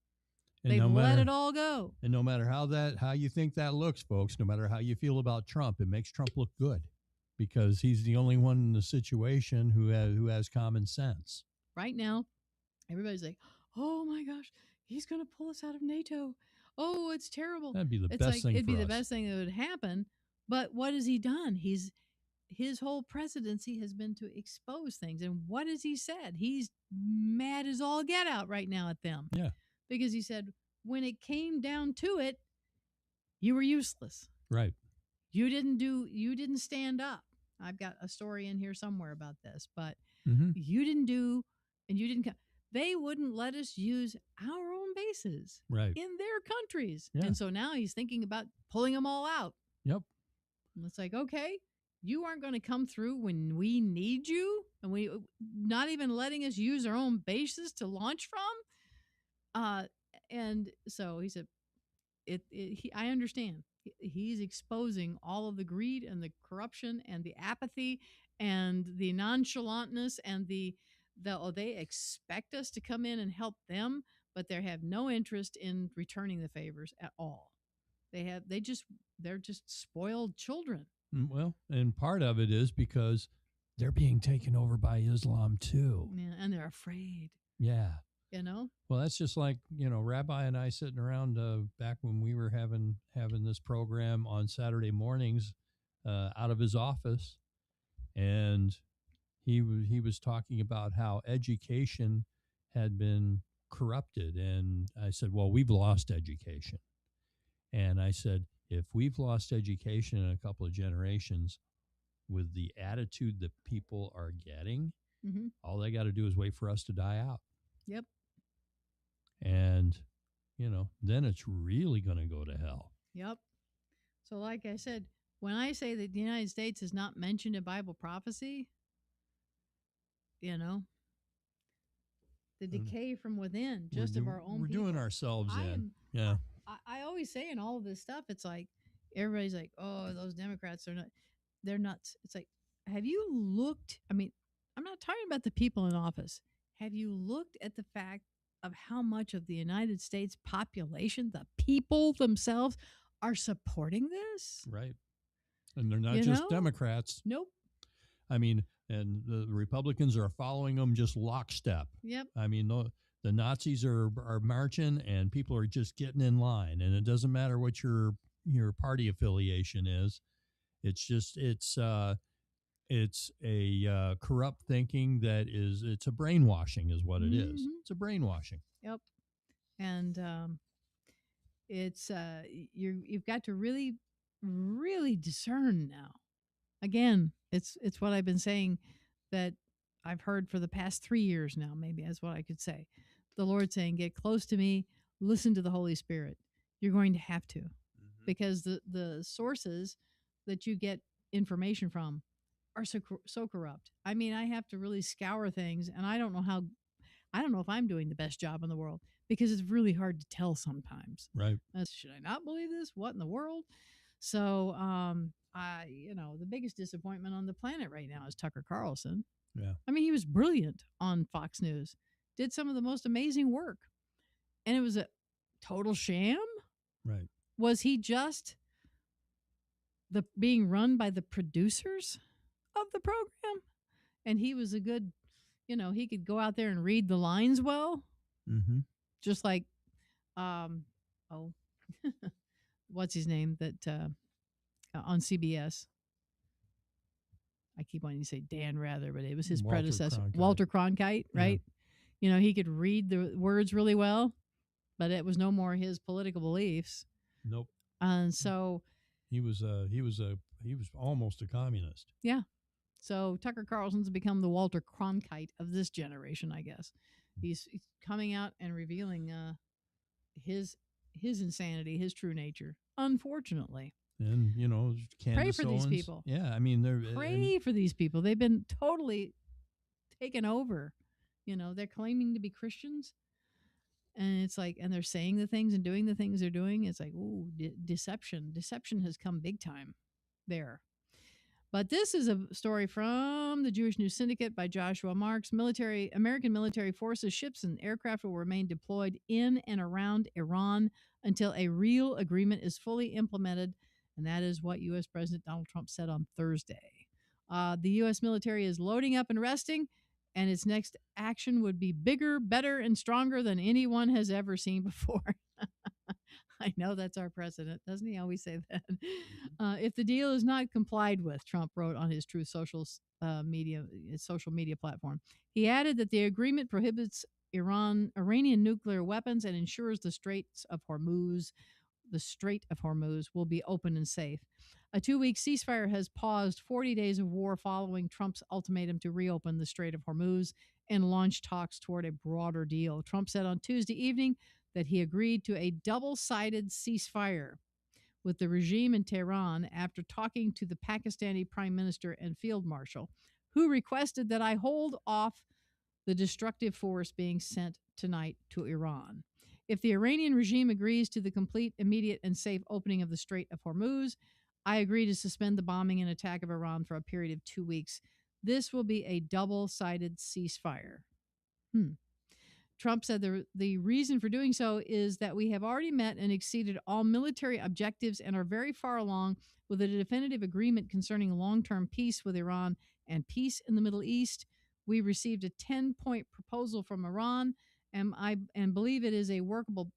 They let it all go. And no matter how you think that looks, folks, no matter how you feel about Trump, it makes Trump look good because he's the only one in the situation who has common sense. Right now, everybody's like, "Oh my gosh, he's going to pull us out of NATO. Oh, it's terrible." That'd be the best thing. It'd be the best thing that would happen. But what has he done? His whole presidency has been to expose things. And what has he said? He's mad as all get out right now at them. Yeah. Because he said, when it came down to it, you were useless. Right. You didn't stand up. I've got a story in here somewhere about this, but you didn't do, and you didn't. They wouldn't let us use our own bases right. in their countries. Yeah. And so now he's thinking about pulling them all out. Yep. And it's like, okay, you aren't going to come through when we need you, and we not even letting us use our own bases to launch from. And so he said, I understand. He's exposing all of the greed and the corruption and the apathy and the nonchalantness and they expect us to come in and help them, but they have no interest in returning the favors at all. They're just spoiled children. Well, and part of it is because they're being taken over by Islam too. Yeah, and they're afraid. Yeah. Well, that's just like, Rabbi and I sitting around back when we were having this program on Saturday mornings out of his office. And he was talking about how education had been corrupted. And I said, well, we've lost education. And I said, if we've lost education in a couple of generations with the attitude that people are getting, all they got to do is wait for us to die out. Yep. And, then it's really going to go to hell. Yep. So like I said, when I say that the United States is not mentioned in Bible prophecy, the decay from within, just of our own We're people. doing ourselves in. Yeah. I always say in all of this stuff, it's like, everybody's like, oh, those Democrats are not. they're nuts. It's like, have you looked? I mean, I'm not talking about the people in office. Have you looked at the fact of how much of the United States population, the people themselves, are supporting this? Right. And they're not You just know? Democrats. Nope. I mean, and the Republicans are following them just lockstep. Yep. I mean, the Nazis are marching, and people are just getting in line. And it doesn't matter what your party affiliation is. It's just it's a corrupt thinking that it's a brainwashing, is what it is. Mhm. It's a brainwashing. Yep. And it's you've got to really, really discern now. Again, it's what I've been saying that I've heard for the past 3 years now. Maybe that's what I could say. The Lord saying, "Get close to me. Listen to the Holy Spirit." You're going to have to, because the sources that you get information from are so corrupt. I mean, I have to really scour things, and I don't know if I'm doing the best job in the world, because it's really hard to tell sometimes. Right. Should I not believe this? What in the world? So, the biggest disappointment on the planet right now is Tucker Carlson. Yeah. I mean, he was brilliant on Fox News, did some of the most amazing work, and it was a total sham. Right. Was he just being run by the producers of the program? And he was a good, he could go out there and read the lines well, Mm-hmm. just like, what's his name that on CBS? I keep wanting to say Dan Rather, but it was his Walter predecessor, Cronkite. Walter Cronkite, right? He could read the words really well, but it was no more his political beliefs. Nope. And so he was almost a communist. Yeah. So Tucker Carlson's become the Walter Cronkite of this generation, I guess. He's coming out and revealing his insanity, his true nature, unfortunately. And, Candace Pray for Owens, these people. Yeah, I mean, Pray for these people. They've been totally taken over. They're claiming to be Christians. And it's like, and they're saying the things and doing the things they're doing. It's like, ooh, deception. Deception has come big time there. But this is a story from the Jewish News Syndicate by Joshua Marks. American military forces, ships, and aircraft will remain deployed in and around Iran until a real agreement is fully implemented. And that is what U.S. President Donald Trump said on Thursday. The U.S. military is loading up and resting, and its next action would be bigger, better, and stronger than anyone has ever seen before. I know that's our president. Doesn't he always say that? If the deal is not complied with, Trump wrote on his Truth Social media platform. He added that the agreement prohibits Iranian nuclear weapons and ensures the Strait of Hormuz will be open and safe. A 2-week ceasefire has paused 40 days of war following Trump's ultimatum to reopen the Strait of Hormuz and launch talks toward a broader deal. Trump said on Tuesday evening that he agreed to a double-sided ceasefire with the regime in Tehran after talking to the Pakistani Prime Minister and Field Marshal, who requested that I hold off the destructive force being sent tonight to Iran. If the Iranian regime agrees to the complete, immediate, and safe opening of the Strait of Hormuz, I agree to suspend the bombing and attack of Iran for a period of 2 weeks. This will be a double-sided ceasefire. Trump said the reason for doing so is that we have already met and exceeded all military objectives and are very far along with a definitive agreement concerning long-term peace with Iran and peace in the Middle East. We received a 10-point proposal from Iran, and believe it is a workable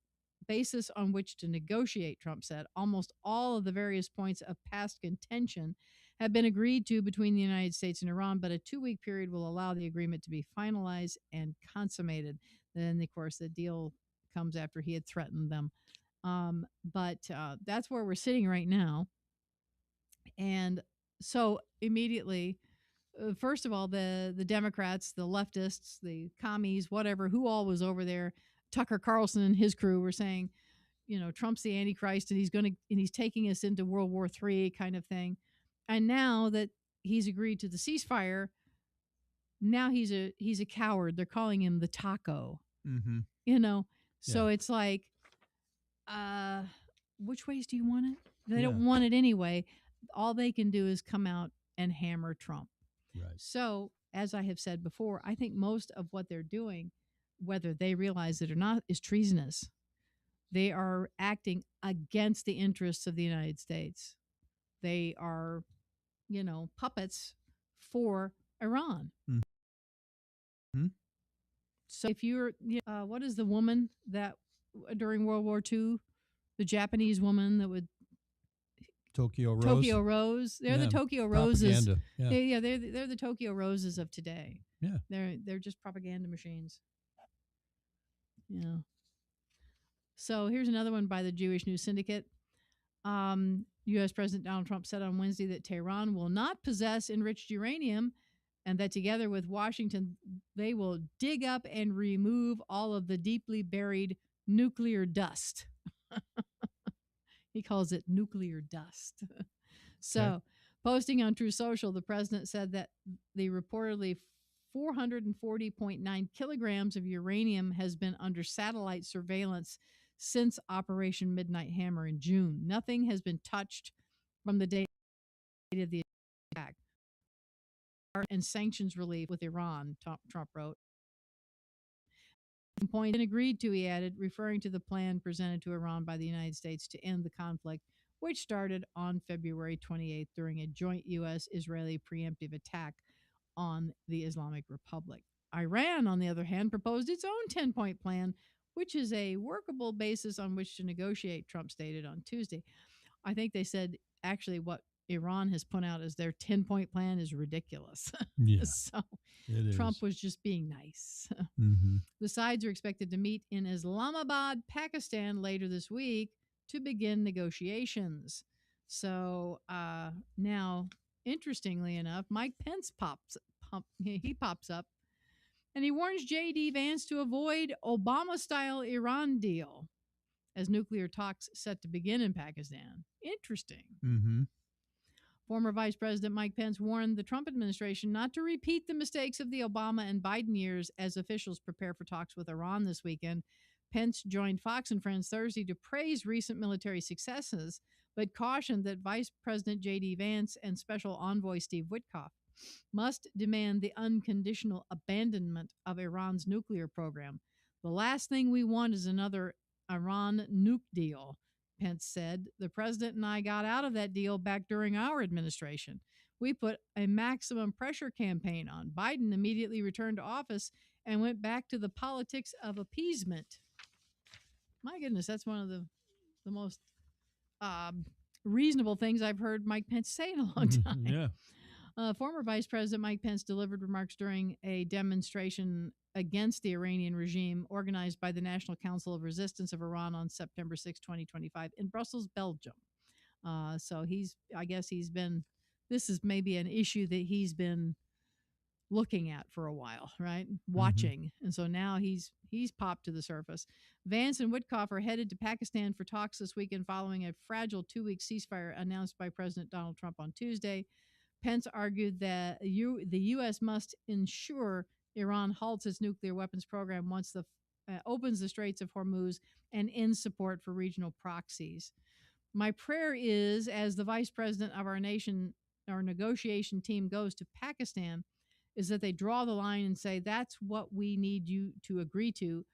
basis on which to negotiate, Trump said. Almost all of the various points of past contention have been agreed to between the United States and Iran, but a 2-week period will allow the agreement to be finalized and consummated. Then, of course, the deal comes after he had threatened them. But that's where we're sitting right now. And so immediately, first of all, the Democrats, the leftists, the commies, whatever, who all was over there, Tucker Carlson and his crew were saying, Trump's the Antichrist and he's taking us into World War III kind of thing. And now that he's agreed to the ceasefire, now he's a coward. They're calling him the taco. Mm-hmm. So it's like, which ways do you want it? They don't want it anyway. all they can do is come out and hammer Trump. Right. So, as I have said before, I think most of what they're doing, whether they realize it or not, is treasonous. They are acting against the interests of the United States. They are, puppets for Iran. Mm-hmm. So if you're, what is the woman that during World War II, the Japanese woman that would Tokyo Rose. Tokyo Rose. They're the Tokyo Roses. Propaganda. Yeah. They're the Tokyo Roses of today. Yeah. They're just propaganda machines. Yeah. So here's another one by the Jewish News Syndicate. U.S. President Donald Trump said on Wednesday that Tehran will not possess enriched uranium and that together with Washington, they will dig up and remove all of the deeply buried nuclear dust. He calls it nuclear dust. So, posting on True Social, the president said that the reportedly 440.9 kilograms of uranium has been under satellite surveillance since Operation Midnight Hammer in June. Nothing has been touched from the date of the attack. And sanctions relief with Iran, Trump wrote. Point and agreed to, he added, referring to the plan presented to Iran by the United States to end the conflict, which started on February 28th during a joint U.S.-Israeli preemptive attack on the Islamic Republic. Iran, on the other hand, proposed its own 10-point plan, which is a workable basis on which to negotiate, Trump stated on Tuesday. I think they said actually what Iran has put out as their 10-point plan is ridiculous. Yeah. So Trump was just being nice. Mm-hmm. The sides are expected to meet in Islamabad, Pakistan later this week to begin negotiations. So now, interestingly enough, Mike Pence pops up and he warns J.D. Vance to avoid Obama-style Iran deal as nuclear talks set to begin in Pakistan. Interesting. Mm-hmm. Former Vice President Mike Pence warned the Trump administration not to repeat the mistakes of the Obama and Biden years as officials prepare for talks with Iran this weekend. Pence joined Fox and Friends Thursday to praise recent military successes, but cautioned that Vice President J.D. Vance and Special Envoy Steve Witkoff must demand the unconditional abandonment of Iran's nuclear program. The last thing we want is another Iran nuke deal, Pence said. The president and I got out of that deal back during our administration. We put a maximum pressure campaign on. Biden immediately returned to office and went back to the politics of appeasement. My goodness, that's one of the most reasonable things I've heard Mike Pence say in a long time. Yeah. Former Vice President Mike Pence delivered remarks during a demonstration against the Iranian regime organized by the National Council of Resistance of Iran on September 6, 2025 in Brussels, Belgium. So this is maybe an issue that he's been looking at for a while, right? Watching. Mm-hmm. And so now he's popped to the surface. Vance and Witkoff are headed to Pakistan for talks this weekend following a fragile 2-week ceasefire announced by President Donald Trump on Tuesday. Pence argued that the U.S. must ensure Iran halts its nuclear weapons program once opens the Straits of Hormuz and ends support for regional proxies. My prayer is, as the vice president of our nation, our negotiation team goes to Pakistan, is that they draw the line and say, that's what we need you to agree to.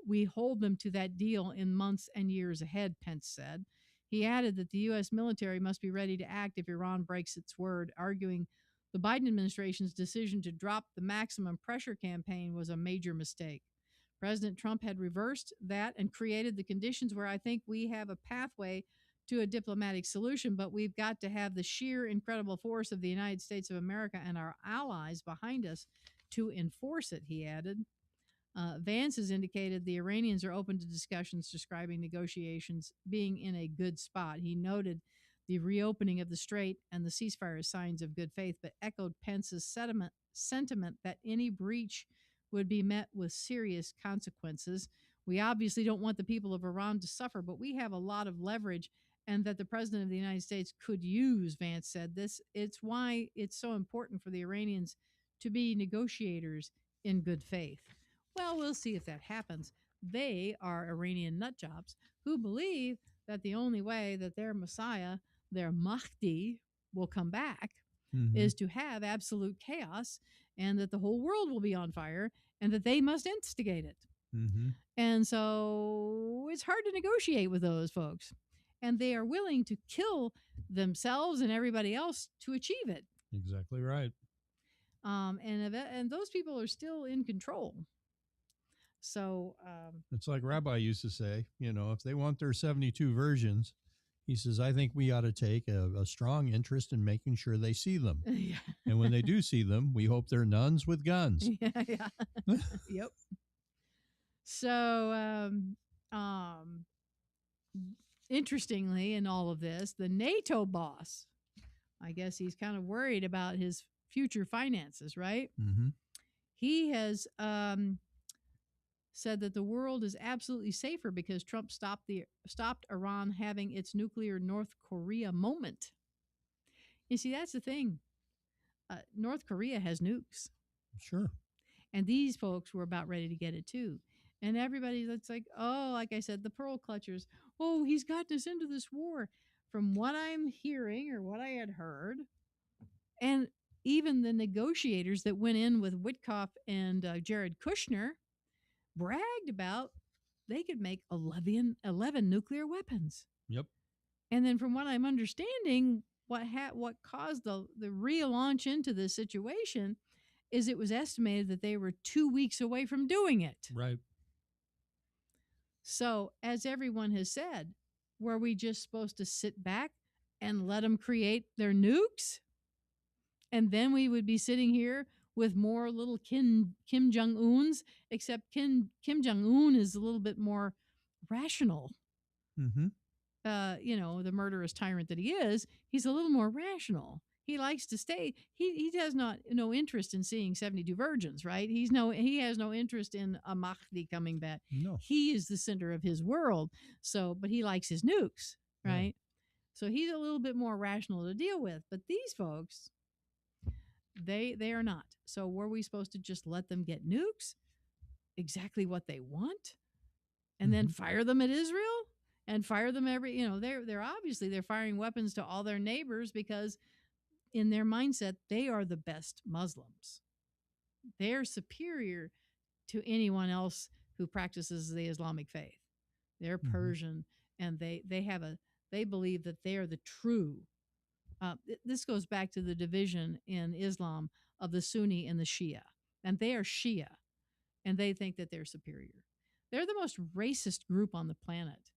We hold them to that deal in months and years ahead, Pence said. He added that the U.S. military must be ready to act if Iran breaks its word, arguing the Biden administration's decision to drop the maximum pressure campaign was a major mistake. President Trump had reversed that and created the conditions where I think we have a pathway to a diplomatic solution, but we've got to have the sheer incredible force of the United States of America and our allies behind us to enforce it, he added. Vance has indicated the Iranians are open to discussions, describing negotiations being in a good spot. He noted the reopening of the strait and the ceasefire as signs of good faith, but echoed Pence's sentiment that any breach would be met with serious consequences. We obviously don't want the people of Iran to suffer, but we have a lot of leverage and that the president of the United States could use, Vance said. It's why it's so important for the Iranians to be negotiators in good faith. Well, we'll see if that happens. They are Iranian nutjobs who believe that the only way that their Messiah, their Mahdi, will come back Mhm. is to have absolute chaos and that the whole world will be on fire and that they must instigate it. Mhm. And so it's hard to negotiate with those folks. And they are willing to kill themselves and everybody else to achieve it. Exactly right. And those people are still in control. So, It's like Rabbi used to say, if they want their 72 versions, he says, I think we ought to take a strong interest in making sure they see them. yeah. And when they do see them, we hope they're nuns with guns. yeah. Yep. So, interestingly, in all of this, the NATO boss, I guess he's kind of worried about his future finances, right? Mm-hmm. He has said that the world is absolutely safer because Trump stopped Iran having its nuclear North Korea moment. You see, that's the thing. North Korea has nukes. Sure. And these folks were about ready to get it too. And everybody that's like, oh, like I said, the pearl clutchers, oh, he's gotten us into this war. From what I'm hearing or what I had heard, and even the negotiators that went in with Witkoff and Jared Kushner bragged about they could make 11 nuclear weapons. Yep. And then from what I'm understanding, what caused the relaunch into this situation is it was estimated that they were 2 weeks away from doing it. Right. So, as everyone has said, were we just supposed to sit back and let them create their nukes? And then we would be sitting here with more little Kim Jong-uns, except Kim Jong-un is a little bit more rational. Mm-hmm. The murderous tyrant that he is, he's a little more rational. He likes to stay. He has no interest in seeing 72 virgins, right? He has no interest in a Mahdi coming back. No. He is the center of his world. So, but he likes his nukes, right? Right. So he's a little bit more rational to deal with. But these folks, they are not. So were we supposed to just let them get nukes? Exactly what they want? And then fire them at Israel? And fire them they're obviously they're firing weapons to all their neighbors because in their mindset, they are the best Muslims. They're superior to anyone else who practices the Islamic faith. They're Persian, and they believe that they are the true. This goes back to the division in Islam of the Sunni and the Shia, and they are Shia, and they think that they're superior. They're the most racist group on the planet.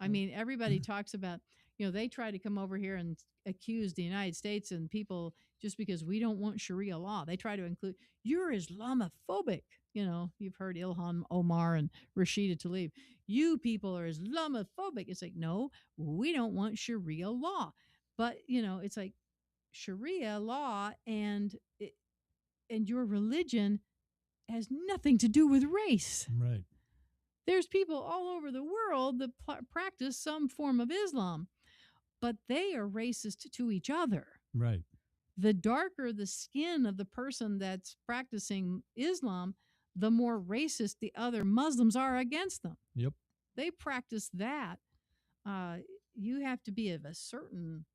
I mean, everybody talks about, they try to come over here and accuse the United States and people just because we don't want Sharia law. They try to include, you're Islamophobic. You've heard Ilhan Omar and Rashida Tlaib. You people are Islamophobic. It's like, no, we don't want Sharia law. But, it's like Sharia law and your religion has nothing to do with race. Right. There's people all over the world that practice some form of Islam, but they are racist to each other. Right. The darker the skin of the person that's practicing Islam, the more racist the other Muslims are against them. Yep. They practice that. You have to be of a certain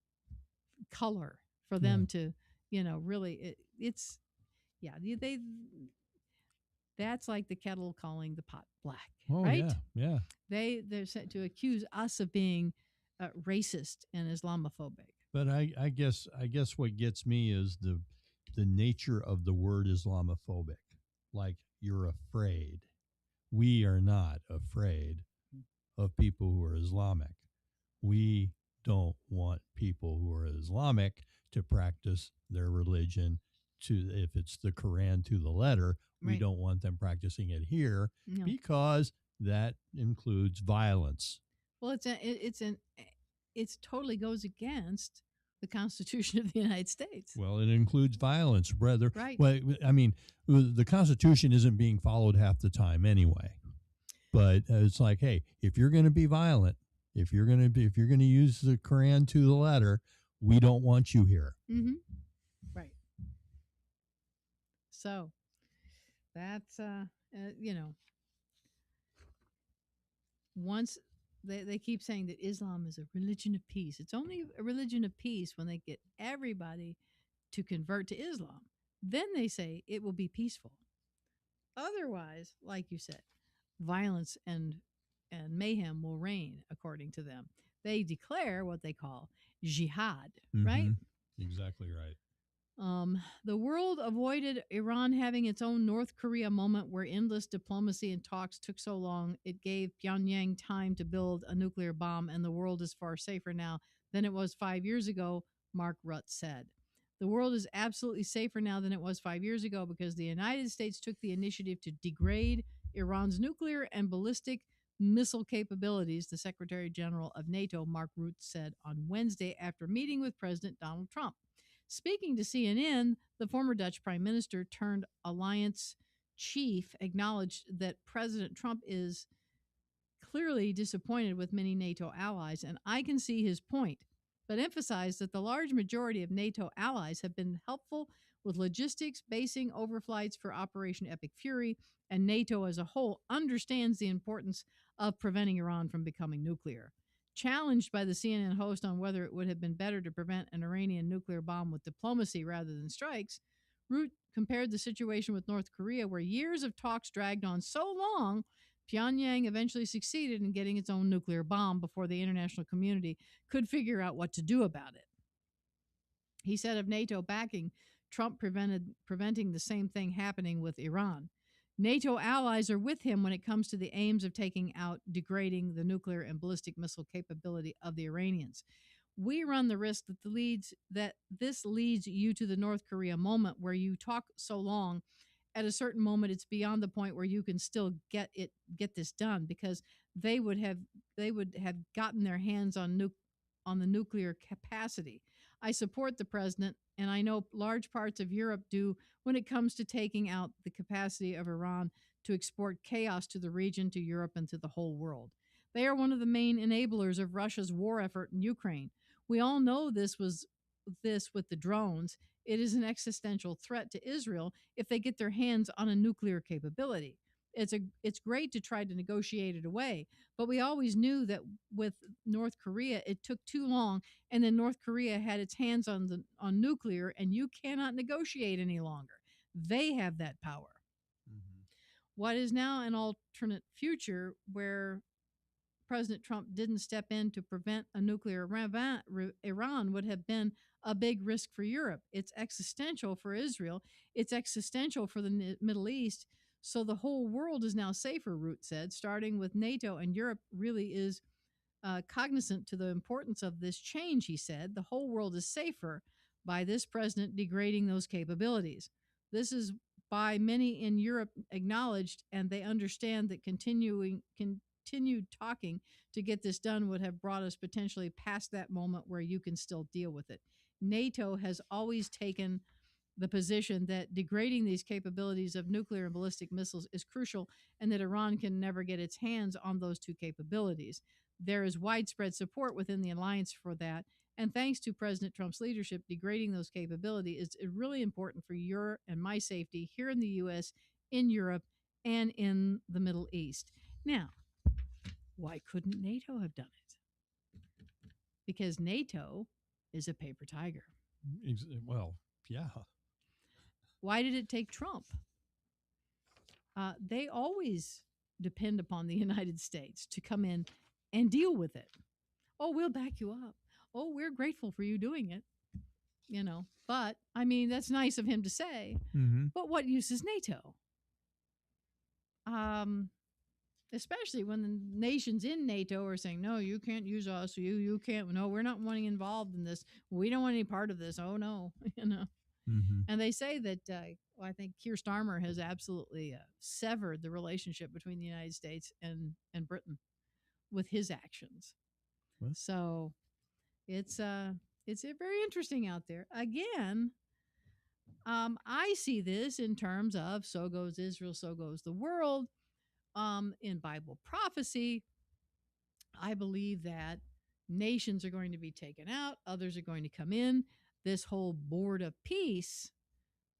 color for them to, really, that's like the kettle calling the pot black, right? Yeah. They're set to accuse us of being racist and Islamophobic. But I guess what gets me is the nature of the word Islamophobic. Like, you're afraid. We are not afraid of people who are Islamic. We don't want people who are Islamic to practice their religion if it's the Quran to the letter. We don't want them practicing it here because that includes violence. Well, it totally goes against the Constitution of the United States. Well, it includes violence, brother. Right. Well, I mean, the Constitution isn't being followed half the time anyway. But it's like, hey, if you're going to be violent, if you're going to use the Quran to the letter, we don't want you here. Mm-hmm. Right. So that's once they keep saying that Islam is a religion of peace. It's only a religion of peace when they get everybody to convert to Islam. Then they say it will be peaceful. Otherwise, like you said, violence and mayhem will reign, according to them. They declare what they call jihad, right? Exactly right. The world avoided Iran having its own North Korea moment where endless diplomacy and talks took so long it gave Pyongyang time to build a nuclear bomb, and the world is far safer now than it was 5 years ago, Mark Rutte said. The world is absolutely safer now than it was 5 years ago because the United States took the initiative to degrade Iran's nuclear and ballistic missile capabilities, the Secretary General of NATO, Mark Rutte, said on Wednesday after meeting with President Donald Trump. Speaking to CNN, the former Dutch Prime Minister turned alliance chief acknowledged that President Trump is clearly disappointed with many NATO allies, and I can see his point, but emphasized that the large majority of NATO allies have been helpful with logistics, basing overflights for Operation Epic Fury, and NATO as a whole understands the importance of preventing Iran from becoming nuclear. Challenged by the CNN host on whether it would have been better to prevent an Iranian nuclear bomb with diplomacy rather than strikes, Rutte compared the situation with North Korea, where years of talks dragged on so long, Pyongyang eventually succeeded in getting its own nuclear bomb before the international community could figure out what to do about it. He said of NATO backing Trump preventing the same thing happening with Iran. NATO allies are with him when it comes to the aims of taking out, degrading the nuclear and ballistic missile capability of the Iranians. We run the risk that this leads you to the North Korea moment where you talk so long. At a certain moment, it's beyond the point where you can still get this done because they would have gotten their hands on the nuclear capacity. I support the president, and I know large parts of Europe do when it comes to taking out the capacity of Iran to export chaos to the region, to Europe, and to the whole world. They are one of the main enablers of Russia's war effort in Ukraine. We all know this with the drones. It is an existential threat to Israel if they get their hands on a nuclear capability. It's great to try to negotiate it away, but we always knew that with North Korea it took too long, and then North Korea had its hands on nuclear, and you cannot negotiate any longer. They have that power. What is now an alternate future where President Trump didn't step in to prevent a nuclear Iran would have been a big risk for Europe. It's existential for Israel. It's existential for the Middle East. So the whole world is now safer, Rutte said, starting with NATO, and Europe really is cognizant to the importance of this change, he said. The whole world is safer by this president degrading those capabilities. This is by many in Europe acknowledged, and they understand that continued talking to get this done would have brought us potentially past that moment where you can still deal with it. NATO has always taken the position that degrading these capabilities of nuclear and ballistic missiles is crucial, and that Iran can never get its hands on those two capabilities. There is widespread support within the alliance for that, and thanks to President Trump's leadership, degrading those capabilities is really important for your and my safety here in the U.S., in Europe, and in the Middle East. Now, why couldn't NATO have done it? Because NATO is a paper tiger. Well, yeah. Why did it take Trump? They always depend upon the United States to come in and deal with it. Oh, we'll back you up. Oh, we're grateful for you doing it. But I mean, that's nice of him to say. But what use is NATO? Especially when the nations in NATO are saying, no, you can't use us. You can't. No, we're not wanting involved in this. We don't want any part of this. Oh, no. And they say that, I think Keir Starmer has absolutely severed the relationship between the United States and Britain with his actions. What? So it's very interesting out there. Again, I see this in terms of so goes Israel, so goes the world. In Bible prophecy, I believe that nations are going to be taken out, others are going to come in. This whole board of peace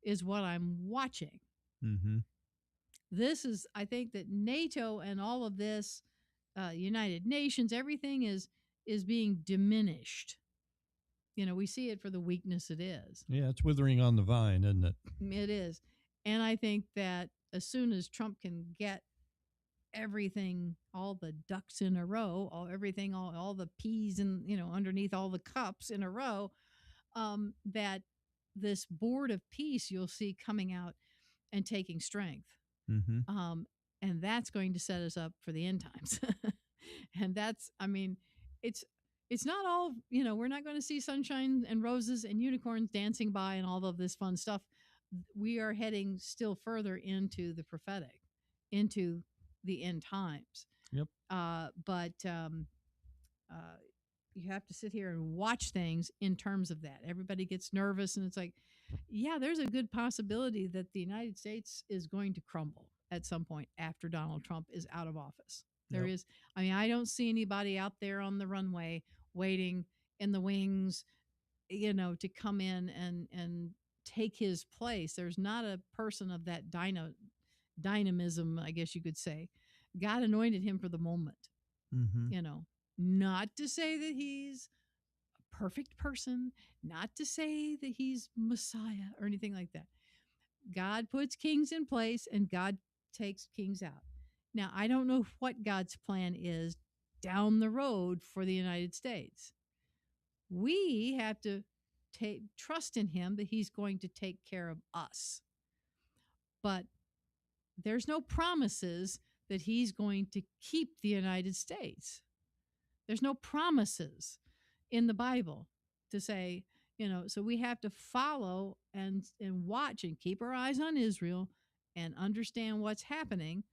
is what I'm watching. This is, I think that NATO and all of this United Nations, everything is being diminished. We see it for the weakness it is. Yeah, it's withering on the vine, isn't it? It is. And I think that as soon as Trump can get everything, all the ducks in a row, all the peas and underneath all the cups in a row, that this board of peace you'll see coming out and taking strength. Mm-hmm. And that's going to set us up for the end times. And it's not all, we're not going to see sunshine and roses and unicorns dancing by and all of this fun stuff. We are heading still further into the prophetic, into the end times. Yep. But you have to sit here and watch things in terms of that. Everybody gets nervous, and it's like, yeah, there's a good possibility that the United States is going to crumble at some point after Donald Trump is out of office. There Yep. is, I don't see anybody out there on the runway waiting in the wings, to come in and take his place. There's not a person of that dynamism, I guess you could say. God anointed him for the moment. Mm-hmm. Not to say that he's a perfect person, not to say that he's Messiah or anything like that. God puts kings in place and God takes kings out. Now, I don't know what God's plan is down the road for the United States. We have to trust in him that he's going to take care of us. But there's no promises that he's going to keep the United States. There's no promises in the Bible to say, so we have to follow and watch and keep our eyes on Israel and understand what's happening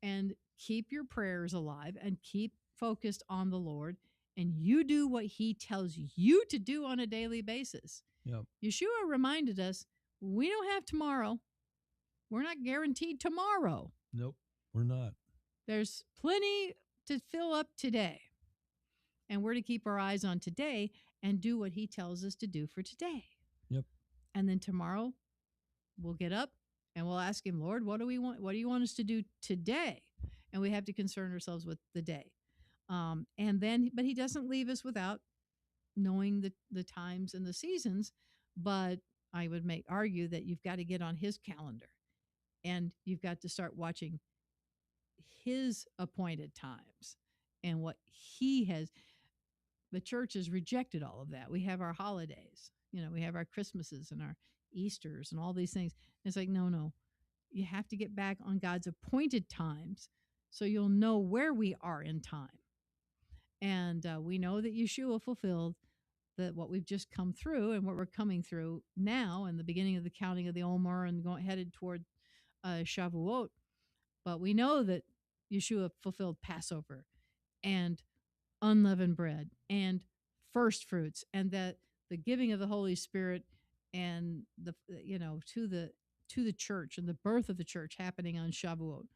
and keep your prayers alive and keep focused on the Lord. And you do what he tells you to do on a daily basis. Yep. Yeshua reminded us, we don't have tomorrow. We're not guaranteed tomorrow. Nope, we're not. There's plenty to fill up today. And we're to keep our eyes on today and do what he tells us to do for today. Yep. And then tomorrow we'll get up and we'll ask him, Lord, what do we want? What do you want us to do today? And we have to concern ourselves with the day. But he doesn't leave us without knowing the times and the seasons. But I would argue that you've got to get on his calendar and you've got to start watching his appointed times and what he has. The church has rejected all of that. We have our holidays, we have our Christmases and our Easters and all these things. It's like, no, you have to get back on God's appointed times so you'll know where we are in time. And we know that Yeshua fulfilled what we've just come through and what we're coming through now in the beginning of the counting of the Omer and headed toward Shavuot. But we know that Yeshua fulfilled Passover and unleavened bread and first fruits, and that the giving of the Holy Spirit and to the church and the birth of the church happening on Shavuot.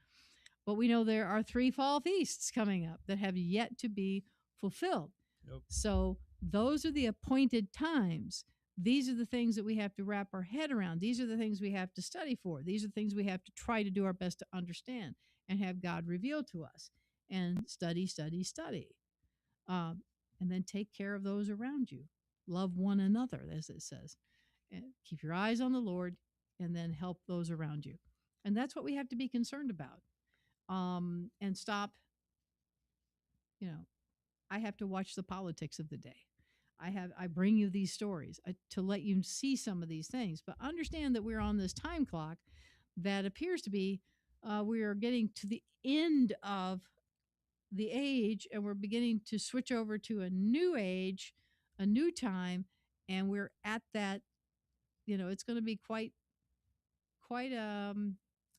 But we know there are 3 fall feasts coming up that have yet to be fulfilled. Yep. So those are the appointed times. These are the things that we have to wrap our head around. These are the things we have to study for. These are things we have to try to do our best to understand and have God reveal to us and study. And then take care of those around you. Love one another, as it says. And keep your eyes on the Lord and then help those around you. And that's what we have to be concerned about. And stop, I have to watch the politics of the day. I bring you these stories to let you see some of these things, but understand that we're on this time clock that appears to be, we are getting to the end of the age and we're beginning to switch over to a new age, a new time. And we're at that, it's going to be quite a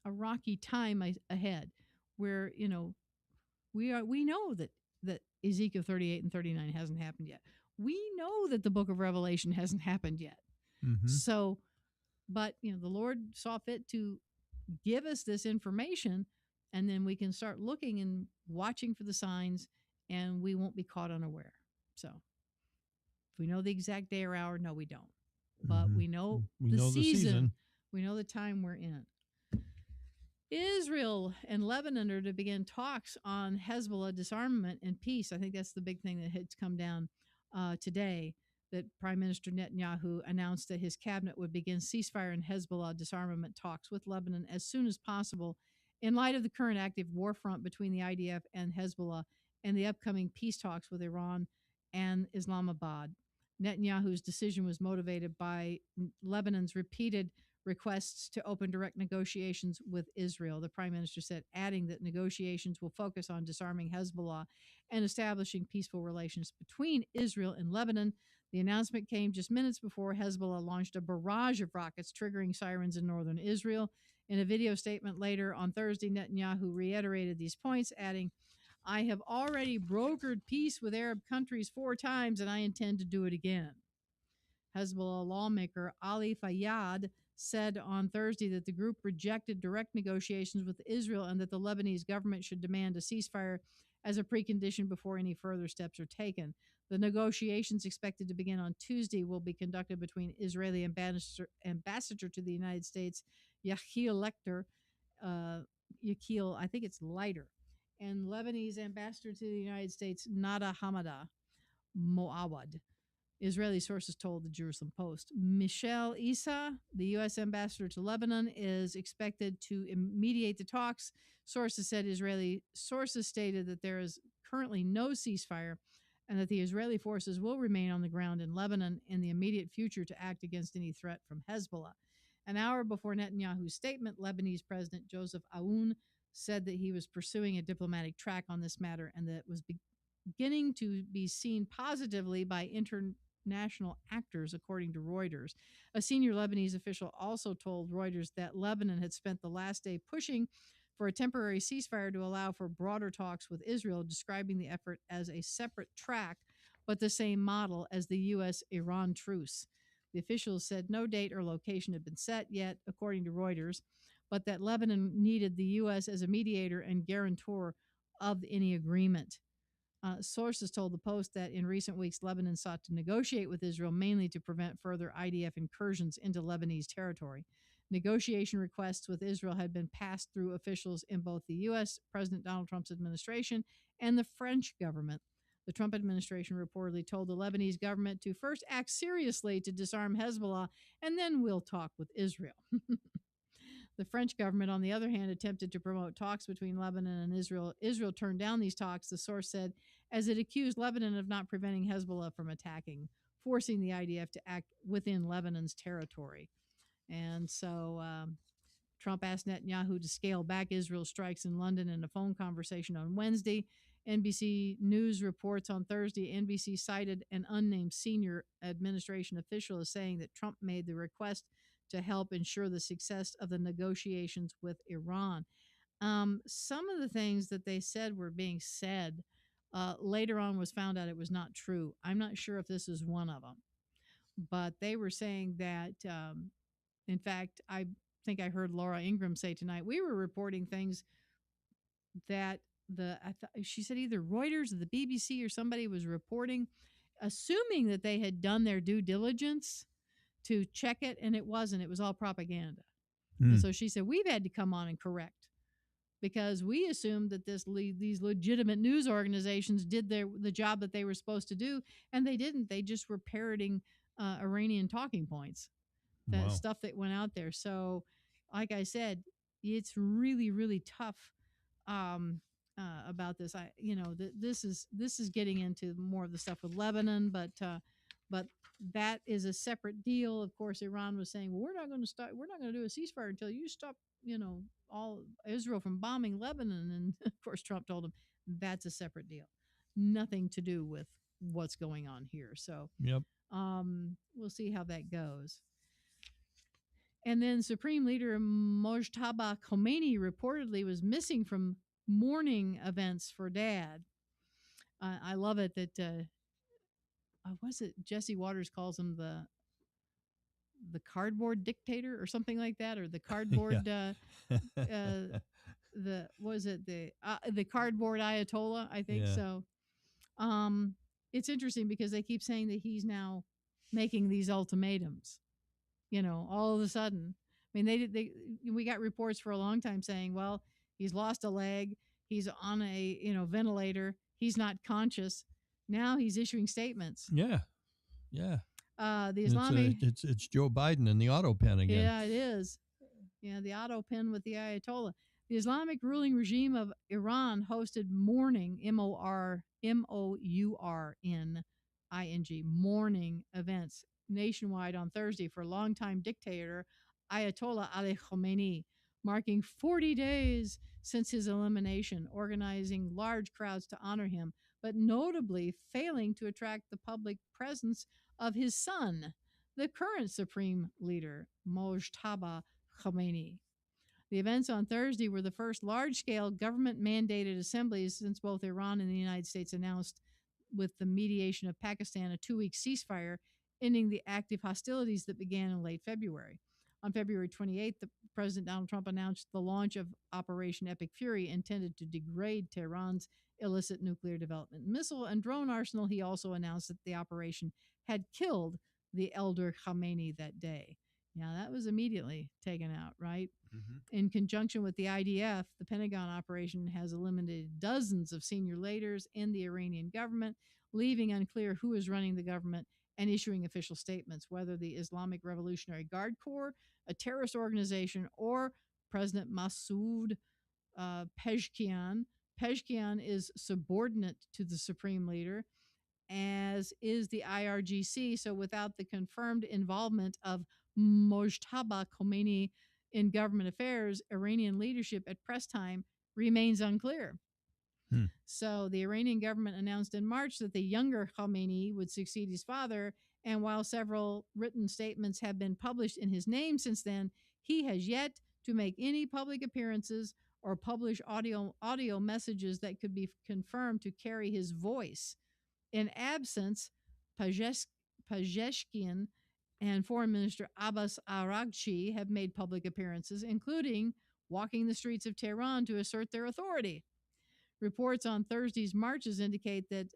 rocky time ahead where, we know that Ezekiel 38 and 39 hasn't happened yet. We know that the book of Revelation hasn't happened yet. Mm-hmm. So, but, the Lord saw fit to give us this information, and then we can start looking and watching for the signs, and we won't be caught unaware. So, if we know the exact day or hour, no, we don't. But we know the season. We know the time we're in. Israel and Lebanon are to begin talks on Hezbollah disarmament and peace. I think that's the big thing that has come down today. That Prime Minister Netanyahu announced that his cabinet would begin ceasefire and Hezbollah disarmament talks with Lebanon as soon as possible in light of the current active war front between the IDF and Hezbollah and the upcoming peace talks with Iran and Islamabad. Netanyahu's decision was motivated by Lebanon's repeated requests to open direct negotiations with Israel, the prime minister said, adding that negotiations will focus on disarming Hezbollah and establishing peaceful relations between Israel and Lebanon. The announcement came just minutes before Hezbollah launched a barrage of rockets, triggering sirens in northern Israel. In a video statement later on Thursday, Netanyahu reiterated these points, adding, I have already brokered peace with Arab countries 4 times, and I intend to do it again. Hezbollah lawmaker Ali Fayyad said on Thursday that the group rejected direct negotiations with Israel and that the Lebanese government should demand a ceasefire as a precondition before any further steps are taken. The negotiations, expected to begin on Tuesday, will be conducted between Israeli ambassador to the United States, Yechiel Lecter, Yechiel, I think it's Leiter, and Lebanese ambassador to the United States, Nada Hamada Moawad. Israeli sources told the Jerusalem Post. Michel Issa, the U.S. ambassador to Lebanon, is expected to mediate the talks. Sources said Israeli sources stated that there is currently no ceasefire and that the Israeli forces will remain on the ground in Lebanon in the immediate future to act against any threat from Hezbollah. An hour before Netanyahu's statement, Lebanese President Joseph Aoun said that he was pursuing a diplomatic track on this matter and that it was beginning to be seen positively by international actors, according to Reuters. A senior Lebanese official also told Reuters that Lebanon had spent the last day pushing for a temporary ceasefire to allow for broader talks with Israel, describing the effort as a separate track, but the same model as the U.S.-Iran truce. The officials said no date or location had been set yet, according to Reuters, but that Lebanon needed the U.S. as a mediator and guarantor of any agreement. Sources told the Post that in recent weeks, Lebanon sought to negotiate with Israel mainly to prevent further IDF incursions into Lebanese territory. Negotiation requests with Israel had been passed through officials in both the U.S. President Donald Trump's administration and the French government. The Trump administration reportedly told the Lebanese government to first act seriously to disarm Hezbollah, and then we'll talk with Israel. The French government, on the other hand, attempted to promote talks between Lebanon and Israel. Israel turned down these talks, the source said, as it accused Lebanon of not preventing Hezbollah from attacking, forcing the IDF to act within Lebanon's territory. And so Trump asked Netanyahu to scale back Israel's strikes in London in a phone conversation on Wednesday. NBC News reports on Thursday, NBC cited an unnamed senior administration official as saying that Trump made the request to help ensure the success of the negotiations with Iran. Some of the things that they said were being said later on was found out it was not true. I'm not sure if this is one of them, but they were saying that, in fact, I think I heard Laura Ingraham say tonight, we were reporting things that she said either Reuters or the BBC or somebody was reporting, assuming that they had done their due diligence to check it, and it wasn't. It was all propaganda. And so she said, we've had to come on and correct because we assumed that these legitimate news organizations did the job that they were supposed to do, and they didn't. They just were parroting Iranian talking points, that stuff that went out there. So, like I said, it's really, really tough about this. This is getting into more of the stuff with Lebanon, but that is a separate deal. Of course, Iran was saying, well, we're not going to do a ceasefire until you stop, all Israel from bombing Lebanon. And of course, Trump told him that's a separate deal. Nothing to do with what's going on here. So yep. We'll see how that goes. And then Supreme Leader Mojtaba Khomeini reportedly was missing from mourning events for Dad. I love it that was it Jesse Waters calls him the cardboard dictator or something like that, or the cardboard the cardboard Ayatollah, I think. Yeah. So it's interesting because they keep saying that he's now making these ultimatums, all of a sudden, mean, we got reports for a long time saying, well, he's lost a leg, he's on a ventilator, he's not conscious. Now he's issuing statements. Yeah. Yeah. The It's Islamic, it's Joe Biden in the auto pen again. yeah, it is. Yeah, the auto pen with the Ayatollah. The Islamic ruling regime of Iran hosted mourning MOURNING mourning events nationwide on Thursday for longtime dictator Ayatollah Ali Khamenei, marking 40 days since his elimination, organizing large crowds to honor him, but notably failing to attract the public presence of his son, the current supreme leader, Mojtaba Khomeini. The events on Thursday were the first large scale government mandated assemblies since both Iran and the United States announced, with the mediation of Pakistan, a 2-week ceasefire, ending the active hostilities that began in late February. On February 28th, President Donald Trump announced the launch of Operation Epic Fury, intended to degrade Tehran's illicit nuclear development missile and drone arsenal. He also announced that the operation had killed the elder Khamenei that day. Now, that was immediately taken out, right? Mm-hmm. In conjunction with the IDF, the Pentagon operation has eliminated dozens of senior leaders in the Iranian government, leaving unclear who is running the government and issuing official statements, whether the Islamic Revolutionary Guard Corps, a terrorist organization, or President Masoud Pezeshkian. Pezeshkian is subordinate to the supreme leader, as is the IRGC. So without the confirmed involvement of Mojtaba Khomeini in government affairs, Iranian leadership at press time remains unclear. So the Iranian government announced in March that the younger Khomeini would succeed his father, and while several written statements have been published in his name since then, he has yet to make any public appearances or publish audio messages that could be confirmed to carry his voice. In absence, Pezeshkian and Foreign Minister Abbas Araghchi have made public appearances, including walking the streets of Tehran to assert their authority. Reports on Thursday's marches indicate that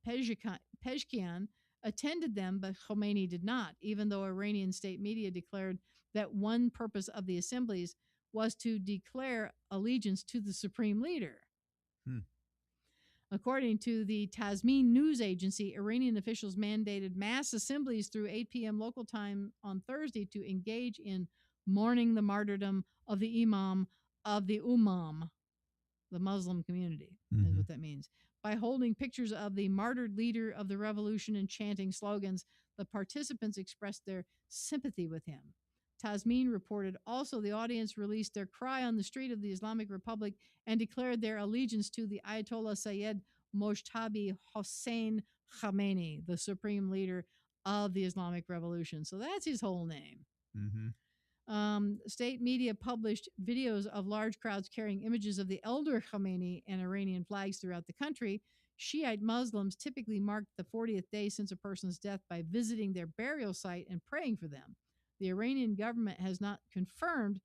Pezeshkian attended them, but Khomeini did not, even though Iranian state media declared that one purpose of the assemblies was to declare allegiance to the supreme leader. According to the Tasmin news agency, Iranian officials mandated mass assemblies through 8 p.m. local time on Thursday to engage in mourning the martyrdom of the Imam of the Ummah, the Muslim community, is what that means. By holding pictures of the martyred leader of the revolution and chanting slogans, the participants expressed their sympathy with him. Tasmin reported also the audience released their cry on the street of the Islamic Republic and declared their allegiance to the Ayatollah Sayyid Mojtabi Hossein Khamenei, the supreme leader of the Islamic Revolution. So that's his whole name. State media published videos of large crowds carrying images of the elder Khamenei and Iranian flags throughout the country. Shiite Muslims typically mark the 40th day since a person's death by visiting their burial site and praying for them. The Iranian government has not confirmed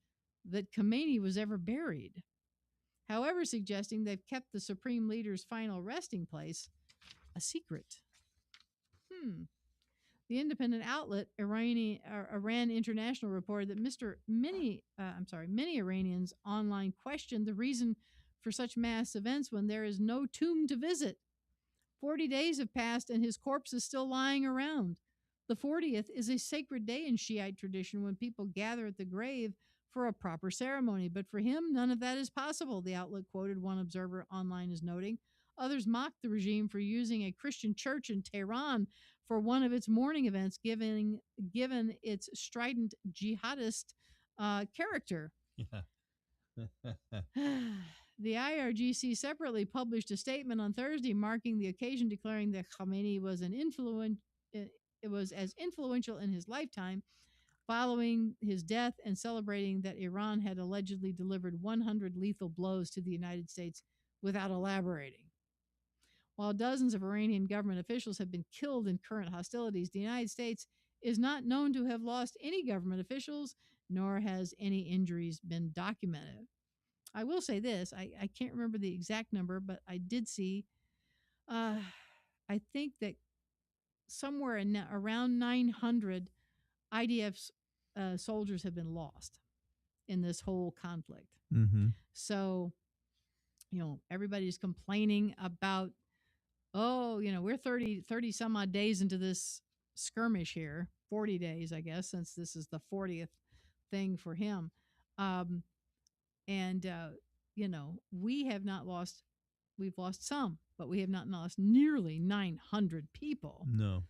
that Khamenei was ever buried, however, suggesting they've kept the supreme leader's final resting place a secret. The independent outlet Iran International reported that many Iranians online questioned the reason for such mass events when there is no tomb to visit. 40 days have passed and his corpse is still lying around. The 40th is a sacred day in Shiite tradition when people gather at the grave for a proper ceremony, but for him, none of that is possible, the outlet quoted one observer online as noting. Others mocked the regime for using a Christian church in Tehran for one of its mourning events, given its strident jihadist character. The IRGC separately published a statement on Thursday marking the occasion, declaring that Khamenei was as influential in his lifetime following his death and celebrating that Iran had allegedly delivered 100 lethal blows to the United States without elaborating. While dozens of Iranian government officials have been killed in current hostilities, the United States is not known to have lost any government officials, nor has any injuries been documented. I will say this, I can't remember the exact number, but I did see, I think that somewhere around 900 IDF soldiers have been lost in this whole conflict. Mm-hmm. So, everybody's complaining about, oh, we're 30 some odd days into this skirmish here, 40 days, I guess, since this is the 40th thing for him. Um, and, we have not lost, we've lost some, but we have not lost nearly 900 people. No.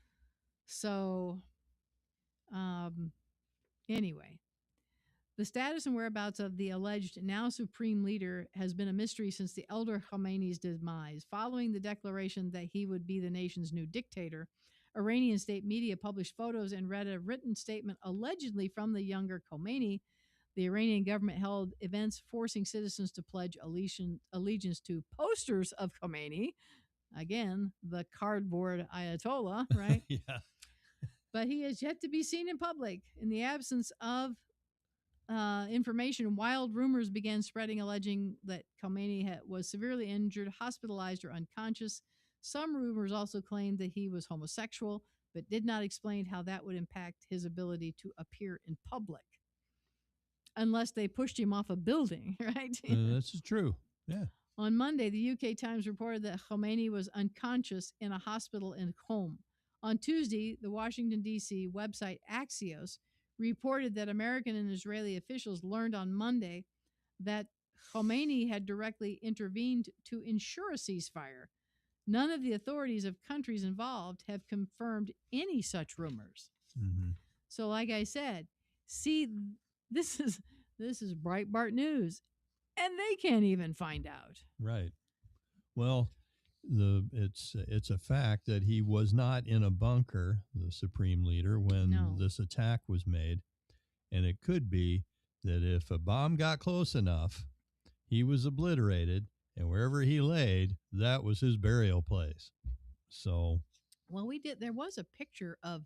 So, anyway, the status and whereabouts of the alleged now supreme leader has been a mystery since the elder Khomeini's demise. Following the declaration that he would be the nation's new dictator, Iranian state media published photos and read a written statement allegedly from the younger Khomeini. The Iranian government held events forcing citizens to pledge allegiance to posters of Khomeini. Again, the cardboard Ayatollah, right? Yeah. But he is yet to be seen in public. In the absence of information, wild rumors began spreading alleging that Khomeini was severely injured, hospitalized, or unconscious. Some rumors also claimed that he was homosexual, but did not explain how that would impact his ability to appear in public. Unless they pushed him off a building, right? That's true. Yeah. On Monday, the UK Times reported that Khomeini was unconscious in a hospital in Qom. On Tuesday, the Washington, D.C. website Axios reported that American and Israeli officials learned on Monday that Khomeini had directly intervened to ensure a ceasefire. None of the authorities of countries involved have confirmed any such rumors. Mm-hmm. So, like I said, see, this is Breitbart News, and they can't even find out. Right. Well, it's a fact that he was not in a bunker, the supreme leader, when this attack was made, and it could be that if a bomb got close enough, he was obliterated, and wherever he laid, that was his burial place. So, well, there was a picture of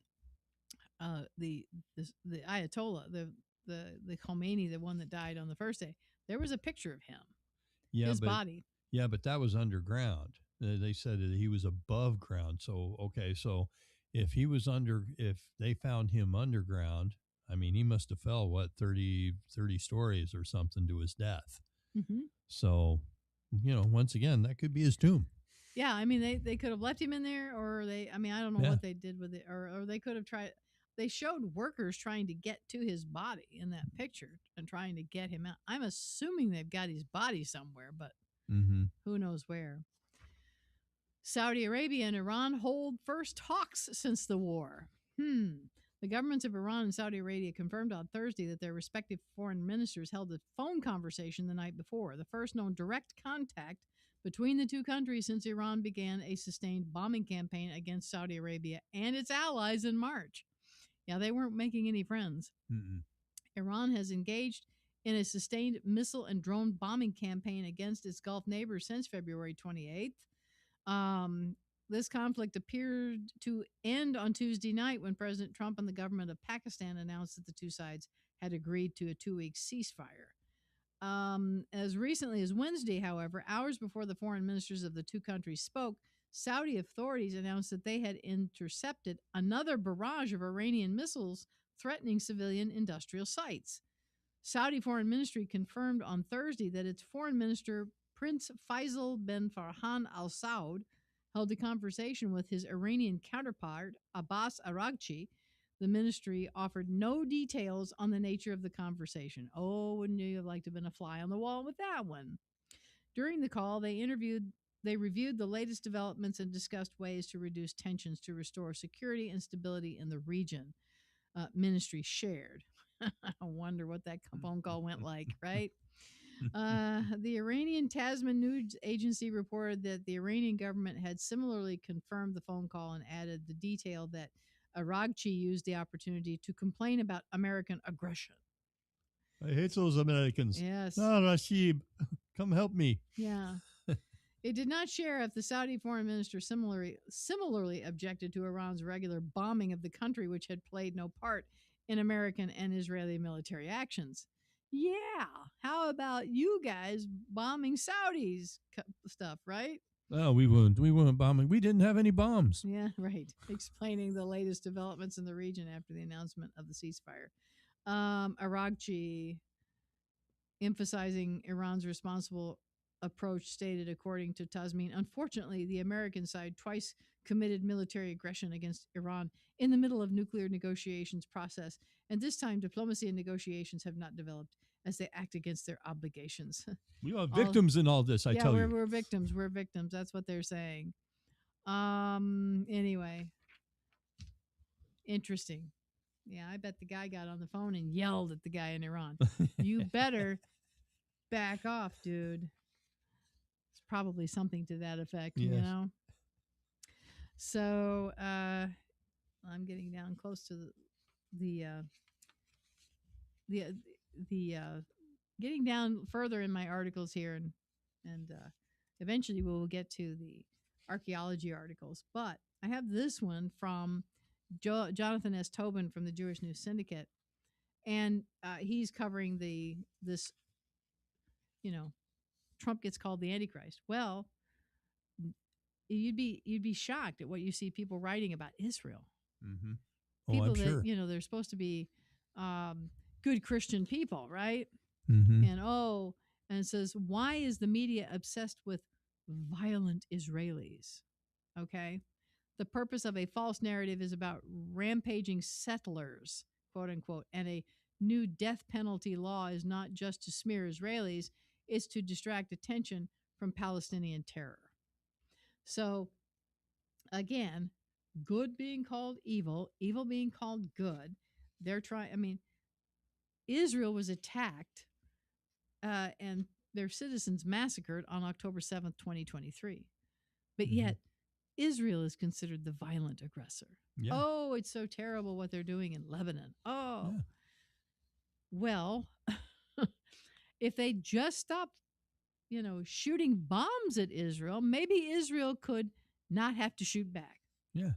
the Ayatollah, the Khomeini, the one that died on the first day. There was a picture of him, his body. Yeah, but that was underground. They said that he was above ground. So, okay, so if they found him underground, I mean, he must have fell, 30 stories or something to his death. Mm-hmm. So, once again, that could be his tomb. Yeah, I mean, they could have left him in there, or I don't know what they did with it, or they could have tried. They showed workers trying to get to his body in that picture and trying to get him out. I'm assuming they've got his body somewhere, but who knows where. Saudi Arabia and Iran hold first talks since the war. The governments of Iran and Saudi Arabia confirmed on Thursday that their respective foreign ministers held a phone conversation the night before, the first known direct contact between the two countries since Iran began a sustained bombing campaign against Saudi Arabia and its allies in March. Yeah, they weren't making any friends. Mm-mm. Iran has engaged in a sustained missile and drone bombing campaign against its Gulf neighbors since February 28th. This conflict appeared to end on Tuesday night when President Trump and the government of Pakistan announced that the two sides had agreed to a 2-week ceasefire. As recently as Wednesday, however, hours before the foreign ministers of the two countries spoke, Saudi authorities announced that they had intercepted another barrage of Iranian missiles threatening civilian industrial sites. Saudi Foreign Ministry confirmed on Thursday that its foreign minister, Prince Faisal bin Farhan Al Saud, held a conversation with his Iranian counterpart, Abbas Araghchi. The ministry offered no details on the nature of the conversation. Oh, wouldn't you have liked to have been a fly on the wall with that one? During the call, they reviewed the latest developments and discussed ways to reduce tensions to restore security and stability in the region. Ministry shared. I wonder what that phone call went like, right? The Iranian Tasman News Agency reported that the Iranian government had similarly confirmed the phone call and added the detail that Araghchi used the opportunity to complain about American aggression. I hate those Americans. Yes. Ah, Rashid, come help me. Yeah. It did not share if the Saudi foreign minister similarly objected to Iran's regular bombing of the country, which had played no part in American and Israeli military actions. Yeah, how about you guys bombing Saudis stuff, right? Oh, we weren't bombing. We didn't have any bombs. Yeah, right. Explaining the latest developments in the region after the announcement of the ceasefire. Aragchi, emphasizing Iran's responsible approach, stated, according to Tasmin, unfortunately, the American side twice committed military aggression against Iran in the middle of nuclear negotiations process, and this time diplomacy and negotiations have not developed as they act against their obligations. We are All, victims in all this, I yeah, tell you. we're victims. We're victims. That's what they're saying. Anyway, interesting. Yeah, I bet the guy got on the phone and yelled at the guy in Iran. You better back off, dude. It's probably something to that effect, you Yes. know? So I'm getting down close to the the getting down further in my articles here, and eventually we will get to the archaeology articles. But I have this one from Jonathan S. Tobin from the Jewish News Syndicate, and he's covering this, you know, Trump gets called the Antichrist. Well, you'd be shocked at what you see people writing about Israel. Mm-hmm. Oh, People I'm that sure. they're supposed to be good Christian people, right? Mm-hmm. And it says, why is the media obsessed with violent Israelis? Okay. The purpose of a false narrative is about rampaging settlers, quote unquote, and a new death penalty law is not just to smear Israelis, it's to distract attention from Palestinian terror. So, again, good being called evil, evil being called good. They're trying, Israel was attacked and their citizens massacred on October 7th, 2023. But Mhm. yet, Israel is considered the violent aggressor. Yeah. Oh, it's so terrible what they're doing in Lebanon. Oh, Yeah. well, if they just stopped, shooting bombs at Israel, maybe Israel could not have to shoot back. Yeah.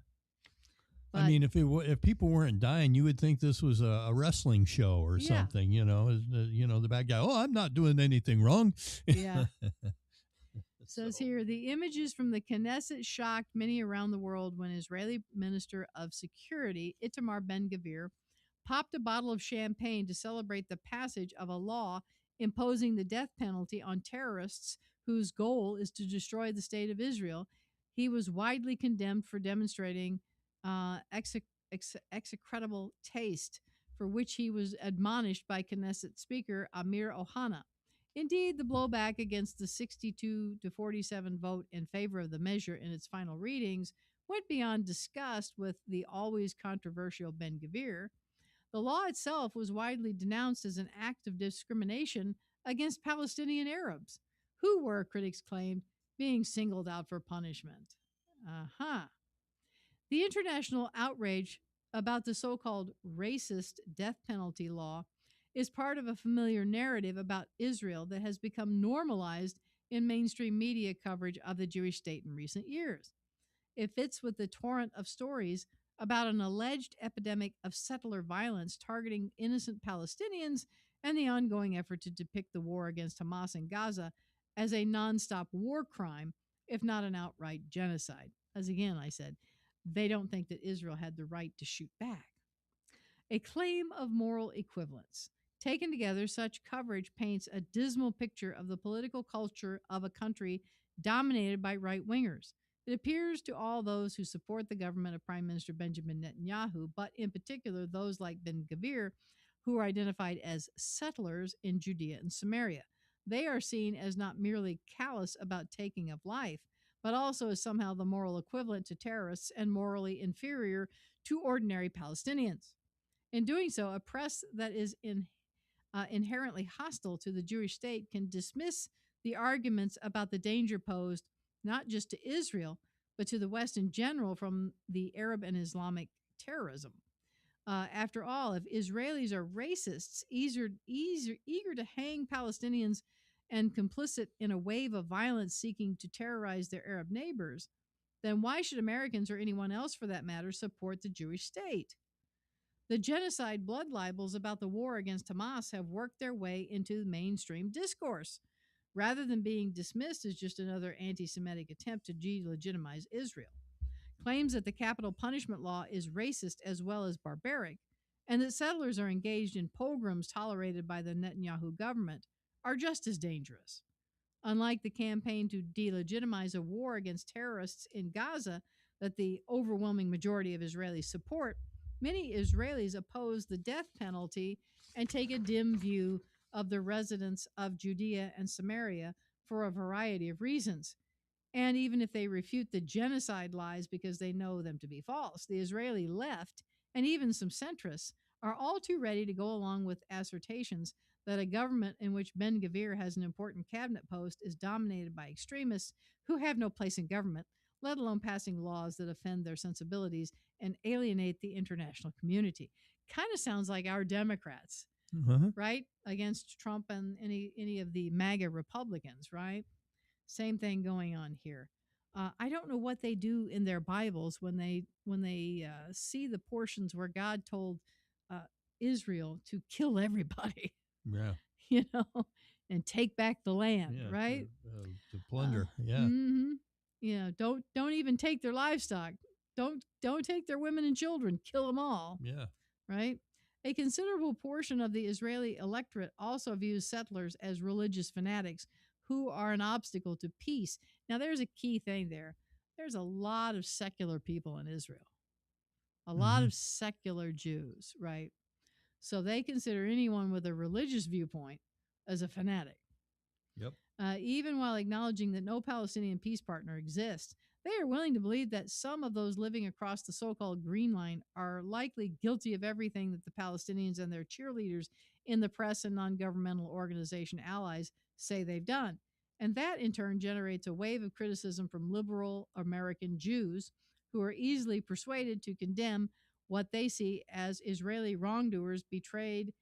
But, I mean, if people weren't dying, you would think this was a wrestling show or Yeah. something. The bad guy. Oh, I'm not doing anything wrong. Yeah. Says here, the images from the Knesset shocked many around the world when Israeli Minister of Security, Itamar Ben-Gvir, popped a bottle of champagne to celebrate the passage of a law imposing the death penalty on terrorists whose goal is to destroy the state of Israel. He was widely condemned for demonstrating execrable taste, for which he was admonished by Knesset Speaker Amir Ohana. Indeed, the blowback against the 62 to 47 vote in favor of the measure in its final readings went beyond disgust with the always controversial Ben-Gvir. The law itself was widely denounced as an act of discrimination against Palestinian Arabs, who were, critics claimed, being singled out for punishment. The international outrage about the so-called racist death penalty law is part of a familiar narrative about Israel that has become normalized in mainstream media coverage of the Jewish state in recent years. It fits with the torrent of stories about an alleged epidemic of settler violence targeting innocent Palestinians and the ongoing effort to depict the war against Hamas in Gaza as a nonstop war crime, if not an outright genocide. As again, I said, they don't think that Israel had the right to shoot back. A claim of moral equivalence. Taken together, such coverage paints a dismal picture of the political culture of a country dominated by right wingers. It appears to all those who support the government of Prime Minister Benjamin Netanyahu, but in particular those like Ben-Gvir, who are identified as settlers in Judea and Samaria. They are seen as not merely callous about taking of life, but also as somehow the moral equivalent to terrorists and morally inferior to ordinary Palestinians. In doing so, a press that is inherently hostile to the Jewish state can dismiss the arguments about the danger posed not just to Israel, but to the West in general from the Arab and Islamic terrorism. After all, if Israelis are racists, eager to hang Palestinians and complicit in a wave of violence seeking to terrorize their Arab neighbors, then why should Americans or anyone else for that matter support the Jewish state? The genocide blood libels about the war against Hamas have worked their way into mainstream discourse, rather than being dismissed as just another anti-Semitic attempt to delegitimize Israel. Claims that the capital punishment law is racist as well as barbaric and that settlers are engaged in pogroms tolerated by the Netanyahu government are just as dangerous. Unlike the campaign to delegitimize a war against terrorists in Gaza that the overwhelming majority of Israelis support, many Israelis oppose the death penalty and take a dim view of the residents of Judea and Samaria for a variety of reasons. And even if they refute the genocide lies because they know them to be false, the Israeli left and even some centrists are all too ready to go along with assertions that a government in which Ben Gvir has an important cabinet post is dominated by extremists who have no place in government, let alone passing laws that offend their sensibilities and alienate the international community. Kind of sounds like our Democrats, right? Against Trump and any of the MAGA Republicans, right? Same thing going on here. I don't know what they do in their Bibles when they see the portions where God told uh, Israel to kill everybody. Yeah. You know, and take back the land, Yeah. right? To plunder. Yeah. Mm-hmm. You know, don't even take their livestock. Don't take their women and children. Kill them all. Yeah. Right? A considerable portion of the Israeli electorate also views settlers as religious fanatics who are an obstacle to peace. Now, there's a key thing there. There's a lot of secular people in Israel, a lot of secular Jews, right? So they consider anyone with a religious viewpoint as a fanatic. Yep. Even while acknowledging that no Palestinian peace partner exists, they are willing to believe that some of those living across the so-called Green Line are likely guilty of everything that the Palestinians and their cheerleaders in the press and non-governmental organization allies say they've done. And that, in turn, generates a wave of criticism from liberal American Jews who are easily persuaded to condemn what they see as Israeli wrongdoers betraying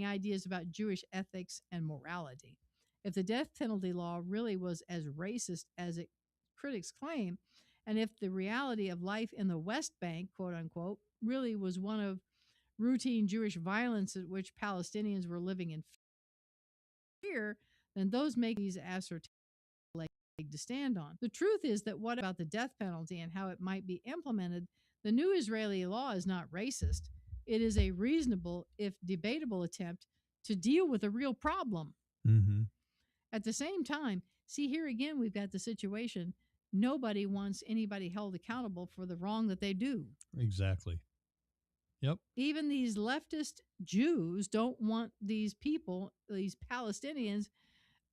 ideas about Jewish ethics and morality. If the death penalty law really was as racist as critics claim, and if the reality of life in the West Bank, quote unquote, really was one of routine Jewish violence at which Palestinians were living in fear, then those make these assertions to stand on. The truth is that what about the death penalty and how it might be implemented, the new Israeli law is not racist. It is a reasonable, if debatable, attempt to deal with a real problem. Mm-hmm. At the same time, see here again, we've got the situation. Nobody wants anybody held accountable for the wrong that they do. Exactly. Yep. Even these leftist Jews don't want these people, these Palestinians,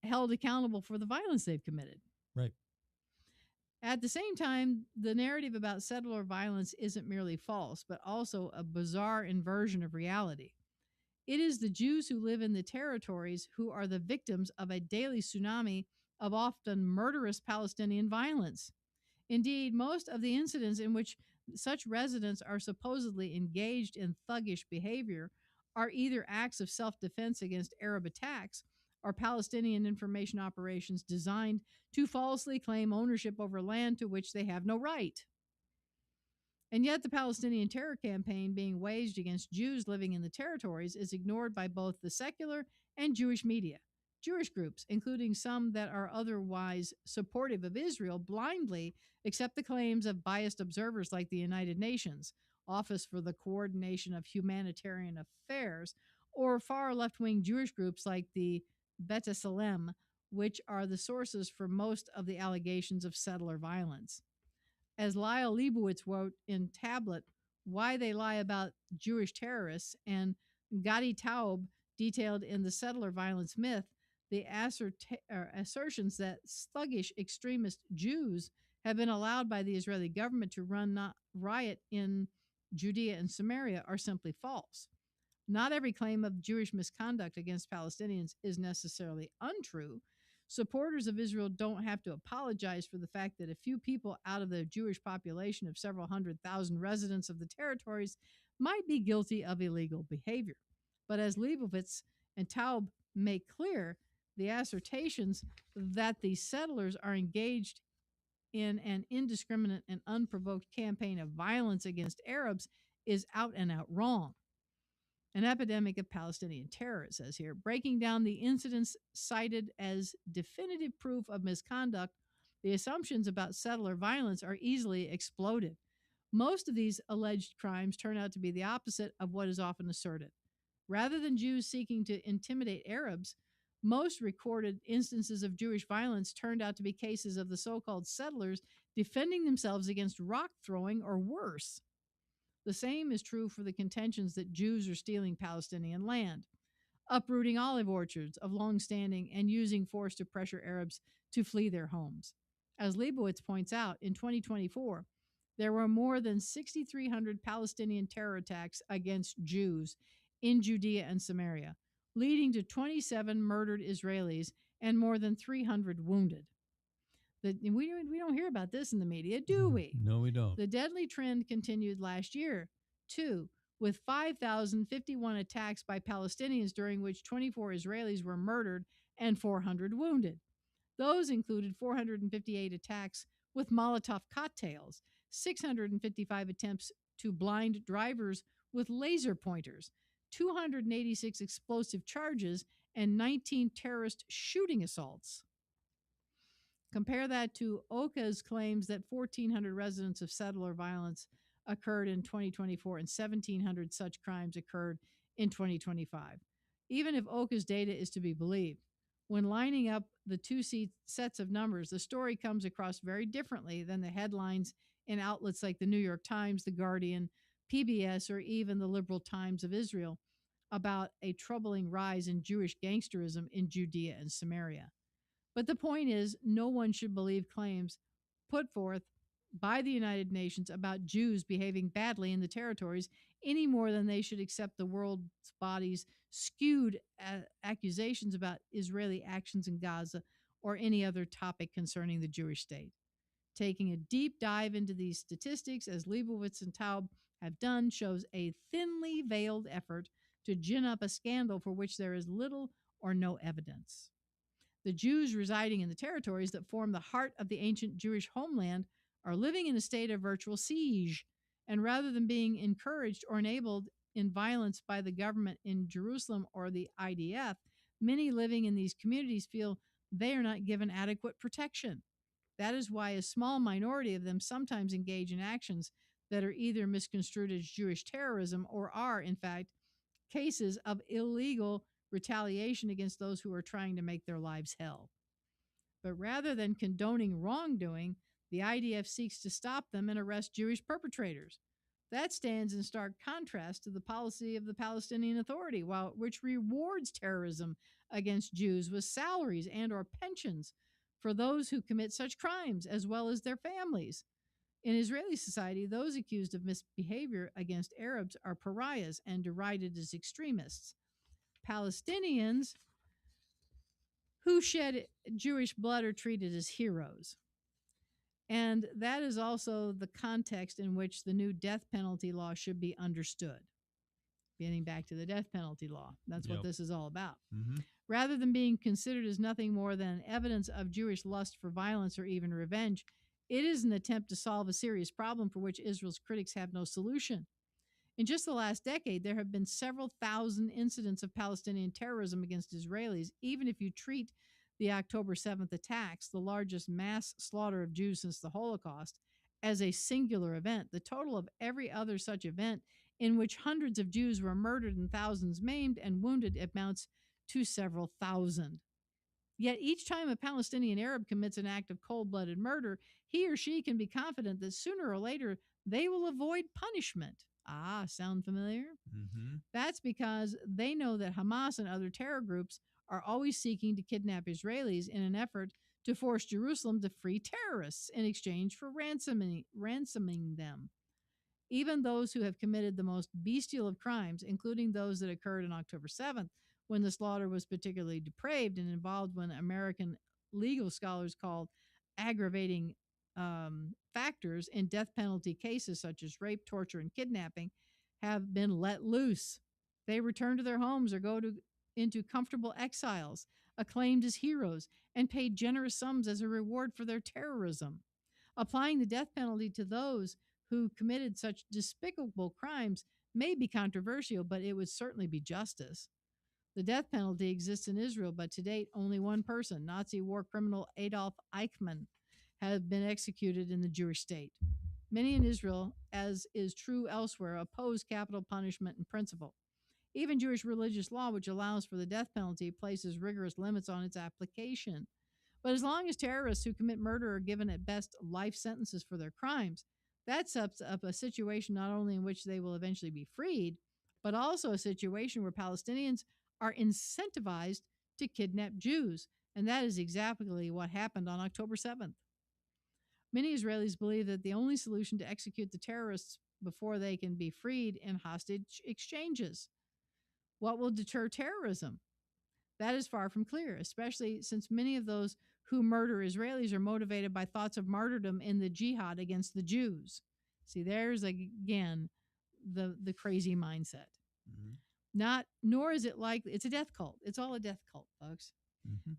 held accountable for the violence they've committed. Right. At the same time, the narrative about settler violence isn't merely false, but also a bizarre inversion of reality. It is the Jews who live in the territories who are the victims of a daily tsunami of often murderous Palestinian violence. Indeed, most of the incidents in which such residents are supposedly engaged in thuggish behavior are either acts of self-defense against Arab attacks or Palestinian information operations designed to falsely claim ownership over land to which they have no right. And yet the Palestinian terror campaign being waged against Jews living in the territories is ignored by both the secular and Jewish media. Jewish groups, including some that are otherwise supportive of Israel, blindly accept the claims of biased observers like the United Nations, Office for the Coordination of Humanitarian Affairs, or far left-wing Jewish groups like the Beta Salem, which are the sources for most of the allegations of settler violence. As Lyle Leibowitz wrote in Tablet, Why They Lie About Jewish Terrorists, and Gadi Taub detailed in The Settler Violence Myth, the assertions that thuggish extremist Jews have been allowed by the Israeli government to run riot in Judea and Samaria are simply false. Not every claim of Jewish misconduct against Palestinians is necessarily untrue. Supporters of Israel don't have to apologize for the fact that a few people out of the Jewish population of several 100,000 residents of the territories might be guilty of illegal behavior. But as Leibowitz and Taub make clear, the assertions that the settlers are engaged in an indiscriminate and unprovoked campaign of violence against Arabs is out and out wrong. An epidemic of Palestinian terror, it says here, breaking down the incidents cited as definitive proof of misconduct. The assumptions about settler violence are easily exploded. Most of these alleged crimes turn out to be the opposite of what is often asserted. Rather than Jews seeking to intimidate Arabs, most recorded instances of Jewish violence turned out to be cases of the so called settlers defending themselves against rock throwing or worse. The same is true for the contentions that Jews are stealing Palestinian land, uprooting olive orchards of long standing, and using force to pressure Arabs to flee their homes. As Leibowitz points out, in 2024, there were more than 6,300 Palestinian terror attacks against Jews in Judea and Samaria, leading to 27 murdered Israelis and more than 300 wounded. We don't hear about this in the media, do we? No, we don't. The deadly trend continued last year, too, with 5,051 attacks by Palestinians, during which 24 Israelis were murdered and 400 wounded. Those included 458 attacks with Molotov cocktails, 655 attempts to blind drivers with laser pointers, 286 explosive charges, and 19 terrorist shooting assaults. Compare that to OCA's claims that 1,400 residents of settler violence occurred in 2024 and 1,700 such crimes occurred in 2025. Even if OCA's data is to be believed, when lining up the two sets of numbers, the story comes across very differently than the headlines in outlets like the New York Times, The Guardian, PBS, or even the Liberal Times of Israel about a troubling rise in Jewish gangsterism in Judea and Samaria. But the point is, no one should believe claims put forth by the United Nations about Jews behaving badly in the territories any more than they should accept the world's body's skewed accusations about Israeli actions in Gaza or any other topic concerning the Jewish state. Taking a deep dive into these statistics, as Leibowitz and Taub have done, shows a thinly veiled effort to gin up a scandal for which there is little or no evidence. The Jews residing in the territories that form the heart of the ancient Jewish homeland are living in a state of virtual siege, and rather than being encouraged or enabled in violence by the government in Jerusalem or the IDF, many living in these communities feel they are not given adequate protection. That is why a small minority of them sometimes engage in actions that are either misconstrued as Jewish terrorism or are, in fact, cases of illegal retaliation against those who are trying to make their lives hell. But rather than condoning wrongdoing, the IDF seeks to stop them and arrest Jewish perpetrators. That stands in stark contrast to the policy of the Palestinian Authority, which rewards terrorism against Jews with salaries and or pensions for those who commit such crimes, as well as their families. In Israeli society, those accused of misbehavior against Arabs are pariahs and derided as extremists. Palestinians who shed Jewish blood are treated as heroes. And that is also the context in which the new death penalty law should be understood. Getting back to the death penalty law, that's what this is all about. Mm-hmm. Rather than being considered as nothing more than evidence of Jewish lust for violence or even revenge, it is an attempt to solve a serious problem for which Israel's critics have no solution. In just the last decade, there have been several thousand incidents of Palestinian terrorism against Israelis, even if you treat the October 7th attacks, the largest mass slaughter of Jews since the Holocaust, as a singular event. The total of every other such event in which hundreds of Jews were murdered and thousands maimed and wounded amounts to several thousand. Yet each time a Palestinian Arab commits an act of cold-blooded murder, he or she can be confident that sooner or later they will avoid punishment. Ah, sound familiar? Mm-hmm. That's because they know that Hamas and other terror groups are always seeking to kidnap Israelis in an effort to force Jerusalem to free terrorists in exchange for ransoming them. Even those who have committed the most bestial of crimes, including those that occurred on October 7th, when the slaughter was particularly depraved and involved what American legal scholars called aggravating factors in death penalty cases such as rape, torture, and kidnapping, have been let loose. They return to their homes or go into comfortable exiles, acclaimed as heroes, and paid generous sums as a reward for their terrorism. Applying the death penalty to those who committed such despicable crimes may be controversial, but it would certainly be justice. The death penalty exists in Israel, but to date, only one person, Nazi war criminal Adolf Eichmann, has been executed in the Jewish state. Many in Israel, as is true elsewhere, oppose capital punishment in principle. Even Jewish religious law, which allows for the death penalty, places rigorous limits on its application. But as long as terrorists who commit murder are given at best life sentences for their crimes, that sets up a situation not only in which they will eventually be freed, but also a situation where Palestinians are incentivized to kidnap Jews. And that is exactly what happened on October 7th. Many Israelis believe that the only solution to execute the terrorists before they can be freed in hostage exchanges. What will deter terrorism? That is far from clear, especially since many of those who murder Israelis are motivated by thoughts of martyrdom in the jihad against the Jews. See, there's again the crazy mindset. Nor is it likely, it's a death cult. It's all a death cult, folks.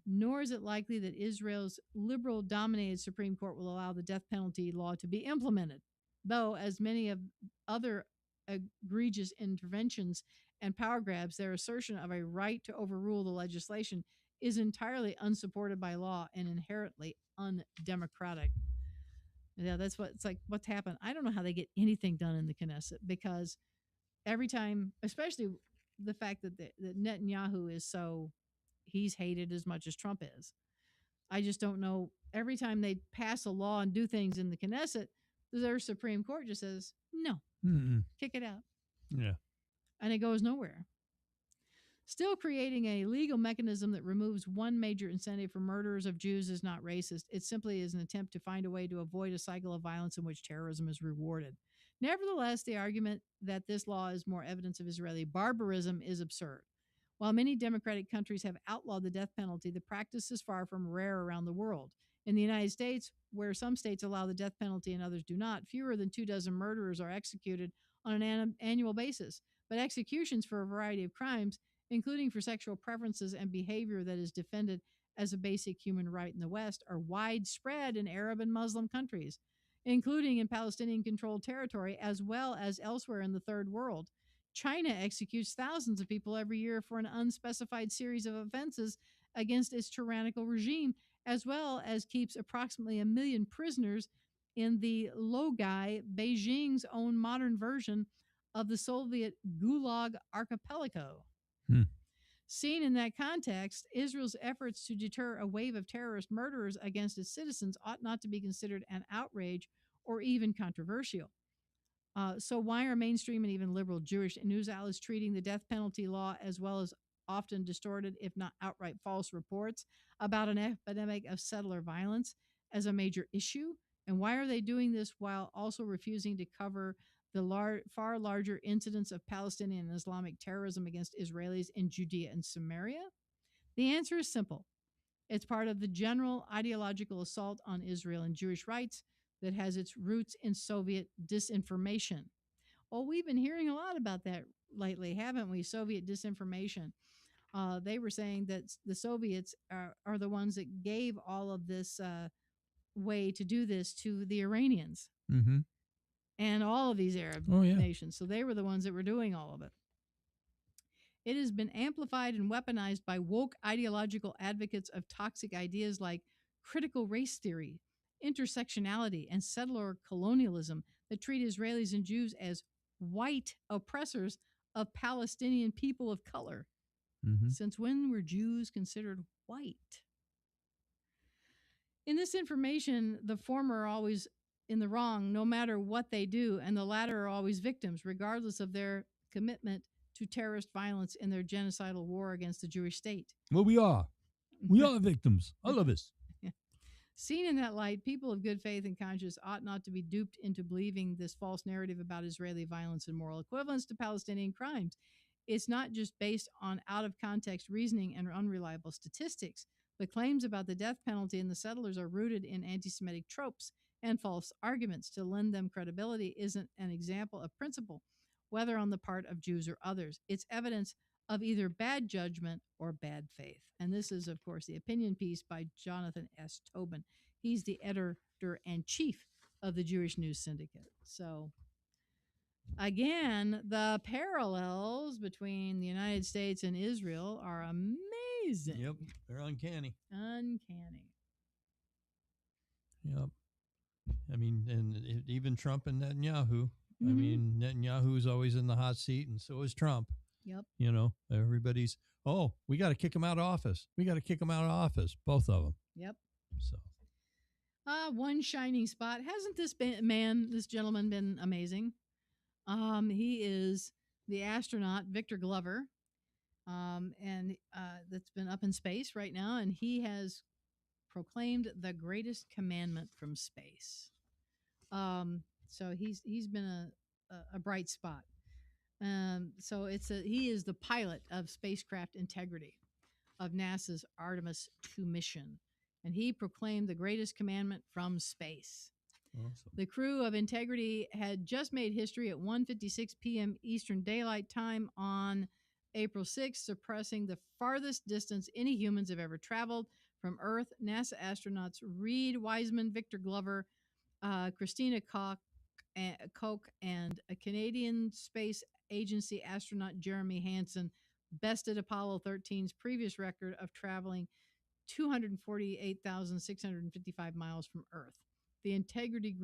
Nor is it likely that Israel's liberal dominated Supreme Court will allow the death penalty law to be implemented. Though, as many of other egregious interventions and power grabs, their assertion of a right to overrule the legislation is entirely unsupported by law and inherently undemocratic. Yeah, that's what it's like. What's happened? I don't know how they get anything done in the Knesset, because every time, especially the fact that Netanyahu is so, he's hated as much as Trump is. I just don't know. Every time they pass a law and do things in the Knesset, their Supreme Court just says, no, kick it out. Yeah. And it goes nowhere. Still, creating a legal mechanism that removes one major incentive for murderers of Jews is not racist. It simply is an attempt to find a way to avoid a cycle of violence in which terrorism is rewarded. Nevertheless, the argument that this law is more evidence of Israeli barbarism is absurd. While many democratic countries have outlawed the death penalty, the practice is far from rare around the world. In the United States, where some states allow the death penalty and others do not, fewer than 24 murderers are executed on an annual basis. But executions for a variety of crimes, including for sexual preferences and behavior that is defended as a basic human right in the West, are widespread in Arab and Muslim countries, including in Palestinian-controlled territory as well as elsewhere in the Third World. China executes thousands of people every year for an unspecified series of offenses against its tyrannical regime, as well as keeps approximately 1 million prisoners in the Logai, Beijing's own modern version of the Soviet Gulag archipelago. Seen in that context, Israel's efforts to deter a wave of terrorist murderers against its citizens ought not to be considered an outrage or even controversial. So why are mainstream and even liberal Jewish news outlets treating the death penalty law, as well as often distorted, if not outright false reports about an epidemic of settler violence, as a major issue? And why are they doing this while also refusing to cover the far larger incidents of Palestinian and Islamic terrorism against Israelis in Judea and Samaria? The answer is simple. It's part of the general ideological assault on Israel and Jewish rights that has its roots in Soviet disinformation. Well, we've been hearing a lot about that lately, haven't we? Soviet disinformation. They were saying that the Soviets are the ones that gave all of this way to do this to the Iranians and all of these Arab nations. So they were the ones that were doing all of it. It has been amplified and weaponized by woke ideological advocates of toxic ideas like critical race theory, intersectionality, and settler colonialism that treat Israelis and Jews as white oppressors of Palestinian people of color. Since when were Jews considered white? In this information, the former are always in the wrong no matter what they do, and the latter are always victims, regardless of their commitment to terrorist violence in their genocidal war against the Jewish state. Well, we are. We are victims. All of us. Seen in that light, people of good faith and conscience ought not to be duped into believing this false narrative about Israeli violence and moral equivalence to Palestinian crimes. It's not just based on out-of-context reasoning and unreliable statistics. The claims about the death penalty and the settlers are rooted in anti-Semitic tropes and false arguments. To lend them credibility isn't an example of principle, whether on the part of Jews or others. It's evidence of either bad judgment or bad faith. And this is, of course, the opinion piece by Jonathan S. Tobin. He's the editor-in-chief of the Jewish News Syndicate. So, again, the parallels between the United States and Israel are amazing. Yep, they're uncanny. Uncanny. Yep. I mean, and even Trump and Netanyahu. I Mhm. mean, Netanyahu is always in the hot seat, and so is Trump. Yep. You know, everybody's, oh, we got to kick him out of office. We got to kick him out of office, both of them. Yep. So, One shining spot. Hasn't this gentleman been amazing? He is the astronaut Victor Glover, and that's been up in space right now, and he has proclaimed the greatest commandment from space. So he's been a bright spot. So he is the pilot of spacecraft integrity of NASA's Artemis 2 mission, and he proclaimed the greatest commandment from space. awesome. The crew of Integrity had just made history at 1:56 p.m. Eastern Daylight Time on April 6th, surpassing the farthest distance any humans have ever traveled from Earth. NASA astronauts Reed Wiseman, Victor Glover, Christina Koch, and a Canadian Space Agency astronaut Jeremy Hansen bested Apollo 13's previous record of traveling 248,655 miles from Earth. The Integrity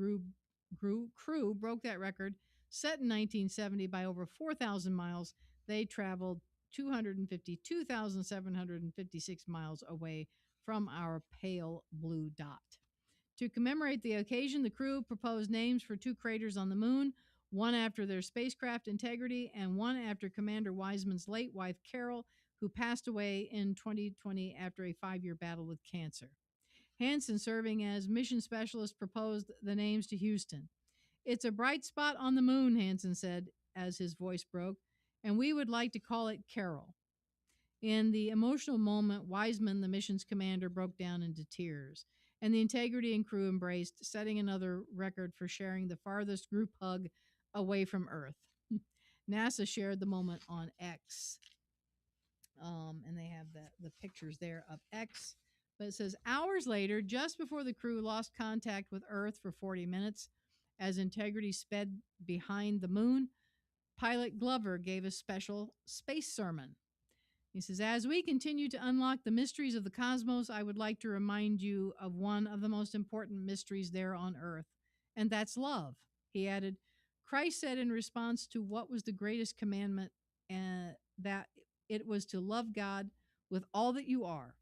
crew broke that record, set in 1970 by over 4,000 miles. They traveled 252,756 miles away from our pale blue dot. To commemorate the occasion, the crew proposed names for 2 craters on the moon, one after their spacecraft Integrity and one after Commander Wiseman's late wife Carol, who passed away in 2020 after a 5-year battle with cancer. Hansen, serving as mission specialist, proposed the names to Houston. "It's a bright spot on the moon," Hansen said as his voice broke, "and we would like to call it Carol." In the emotional moment, Wiseman, the mission's commander, broke down into tears, and the Integrity and crew embraced, setting another record for sharing the farthest group hug away from Earth. NASA shared the moment on X, and they have the pictures there of X. But it says, hours later, just before the crew lost contact with Earth for 40 minutes, as Integrity sped behind the moon, pilot Glover gave a special space sermon. He says, as we continue to unlock the mysteries of the cosmos, I would like to remind you of one of the most important mysteries there on Earth, and that's love. He added, Christ said in response to what was the greatest commandment, that it was to love God with all that you are.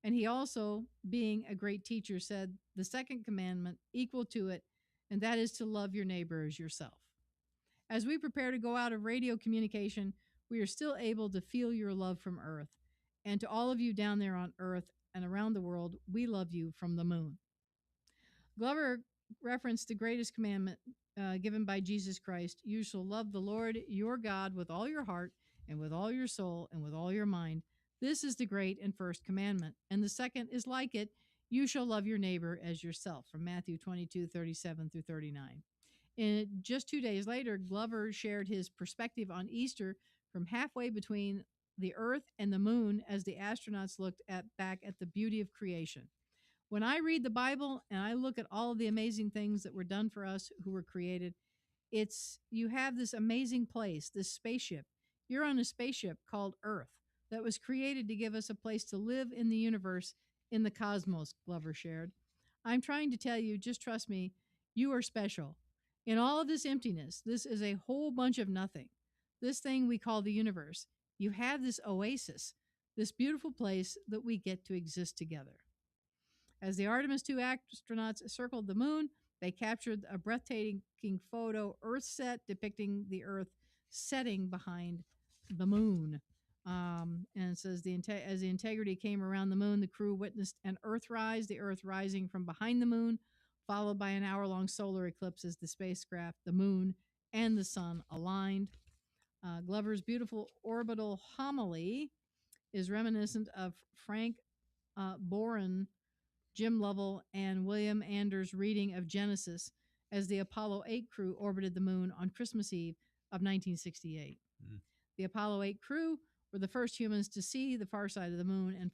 And he also, being a great teacher, said the second commandment equal to it, and that is to love your neighbor as yourself. As we prepare to go out of radio communication, we are still able to feel your love from Earth. And to all of you down there on Earth and around the world, we love you from the moon. Glover referenced the greatest commandment given by Jesus Christ. You shall love the Lord your God with all your heart and with all your soul and with all your mind. This is the great and first commandment. And the second is like it. You shall love your neighbor as yourself, from Matthew 22:37 through 39. And just 2 days later, Glover shared his perspective on Easter from halfway between the Earth and the moon as the astronauts looked back at the beauty of creation. When I read the Bible and I look at all of the amazing things that were done for us who were created, you have this amazing place, this spaceship. You're on a spaceship called Earth that was created to give us a place to live in the universe, in the cosmos, Glover shared. I'm trying to tell you, just trust me, you are special. In all of this emptiness, this is a whole bunch of nothing. This thing we call the universe. You have this oasis, this beautiful place that we get to exist together. As the Artemis 2 astronauts circled the moon, they captured a breathtaking photo Earth set depicting the Earth setting behind the moon. And it says, as the Integrity came around the moon, the crew witnessed an Earthrise, the Earth rising from behind the moon, followed by an hour-long solar eclipse as the spacecraft, the moon, and the sun aligned. Glover's beautiful orbital homily is reminiscent of Frank Boren, Jim Lovell, and William Anders' reading of Genesis as the Apollo 8 crew orbited the moon on Christmas Eve of 1968. The Apollo 8 crew were the first humans to see the far side of the moon and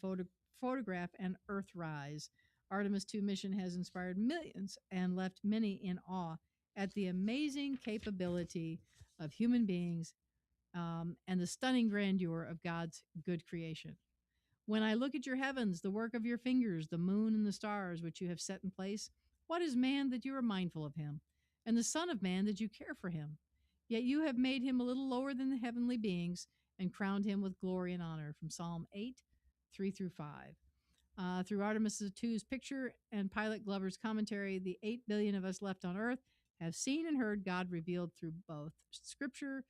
photograph an Earthrise. Artemis 2 mission has inspired millions and left many in awe at the amazing capability of human beings and the stunning grandeur of God's good creation. When I look at your heavens, the work of your fingers, the moon and the stars which you have set in place, What is man that you are mindful of him, and the Son of Man that you care for him? Yet you have made him a little lower than the heavenly beings and crowned him with glory and honor. From Psalm 8, 3 through 5. Through Artemis II's picture and Pilot Glover's commentary, the 8 billion of us left on Earth have seen and heard God revealed through both Scripture,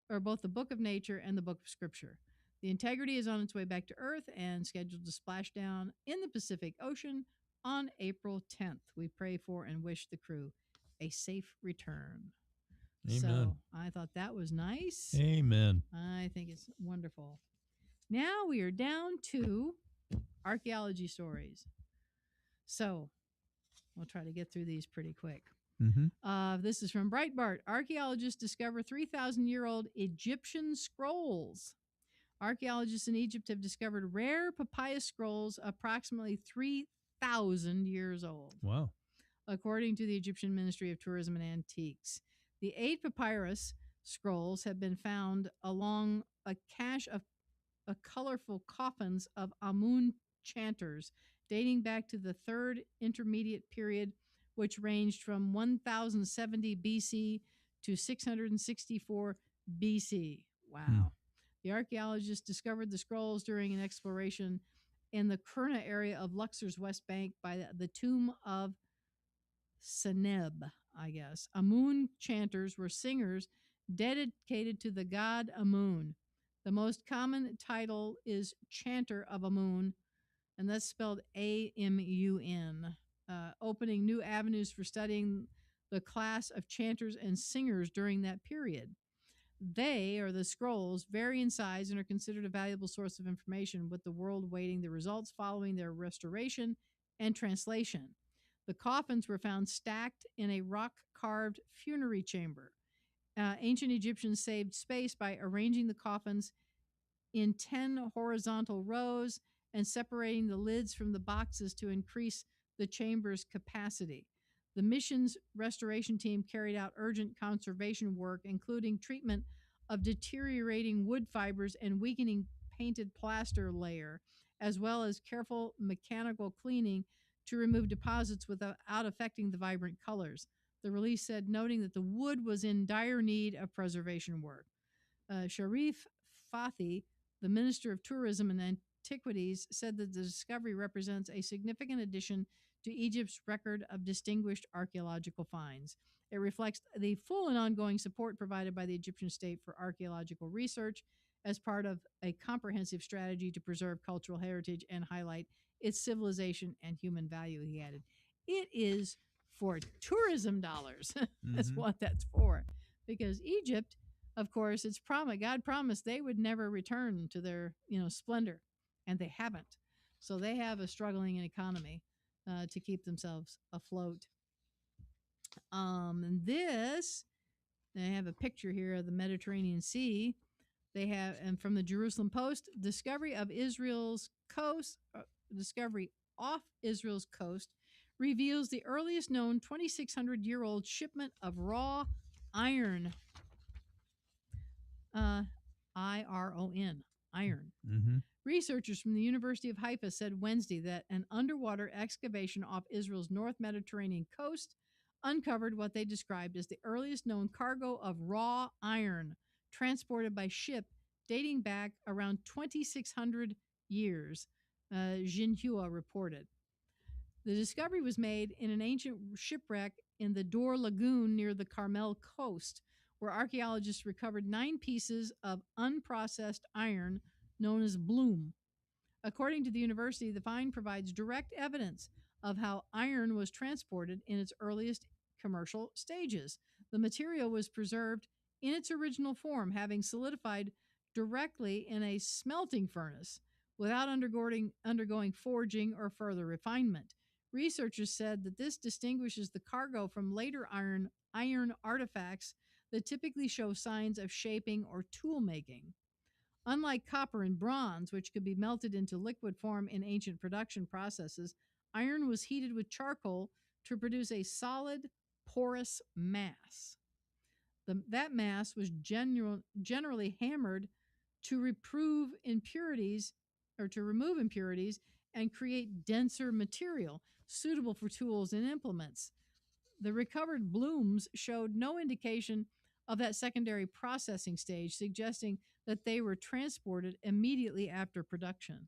or both the book of nature and the book of Scripture. The Integrity is on its way back to Earth and scheduled to splash down in the Pacific Ocean on April 10th. We pray for and wish the crew a safe return. Amen. So I thought that was nice. Amen. I think it's wonderful. Now we are down to archaeology stories. So we'll try to get through these pretty quick. Mm-hmm. This is from Breitbart. Archaeologists discover 3,000-year-old Egyptian scrolls. Archaeologists in Egypt have discovered rare papyrus scrolls approximately 3,000 years old. Wow. According to the Egyptian Ministry of Tourism and Antiques. The 8 papyrus scrolls have been found along a cache of colorful coffins of Amun chanters dating back to the Third Intermediate Period, which ranged from 1070 BC to 664 BC. Wow. The archaeologists discovered the scrolls during an exploration in the Kurna area of Luxor's West Bank by the tomb of Seneb, I guess. Amun chanters were singers dedicated to the god Amun. The most common title is Chanter of Amun, and that's spelled Amun, opening new avenues for studying the class of chanters and singers during that period. They, or the scrolls, vary in size and are considered a valuable source of information, with the world awaiting the results following their restoration and translation. The coffins were found stacked in a rock-carved funerary chamber. Ancient Egyptians saved space by arranging the coffins in 10 horizontal rows and separating the lids from the boxes to increase the chamber's capacity. The mission's restoration team carried out urgent conservation work, including treatment of deteriorating wood fibers and weakening painted plaster layer, as well as careful mechanical cleaning to remove deposits without affecting the vibrant colors. The release said, noting that the wood was in dire need of preservation work. Sharif Fathi, the Minister of Tourism and Antiquities, said that the discovery represents a significant addition to Egypt's record of distinguished archaeological finds. It reflects the full and ongoing support provided by the Egyptian state for archaeological research as part of a comprehensive strategy to preserve cultural heritage and highlight its civilization and human value, he added. It is for tourism dollars. That's what that's for. Because Egypt, of course, God promised they would never return to their, splendor, and they haven't. So they have a struggling economy to keep themselves afloat. And they have a picture here of the Mediterranean Sea. They have, and from the Jerusalem Post, discovery off Israel's coast reveals the earliest known 2,600-year-old shipment of raw iron. IRON, iron. Mm-hmm. Researchers from the University of Haifa said Wednesday that an underwater excavation off Israel's North Mediterranean coast uncovered what they described as the earliest known cargo of raw iron transported by ship dating back around 2,600 years, Xinhua reported. The discovery was made in an ancient shipwreck in the Dor Lagoon near the Carmel coast, where archaeologists recovered 9 pieces of unprocessed iron known as bloom. According to the university, the find provides direct evidence of how iron was transported in its earliest commercial stages. The material was preserved in its original form, having solidified directly in a smelting furnace without undergoing forging or further refinement. Researchers said that this distinguishes the cargo from later iron artifacts that typically show signs of shaping or tool making. Unlike copper and bronze, which could be melted into liquid form in ancient production processes, iron was heated with charcoal to produce a solid, porous mass. That mass was generally hammered to remove impurities and create denser material suitable for tools and implements. The recovered blooms showed no indication of that secondary processing stage, suggesting that they were transported immediately after production.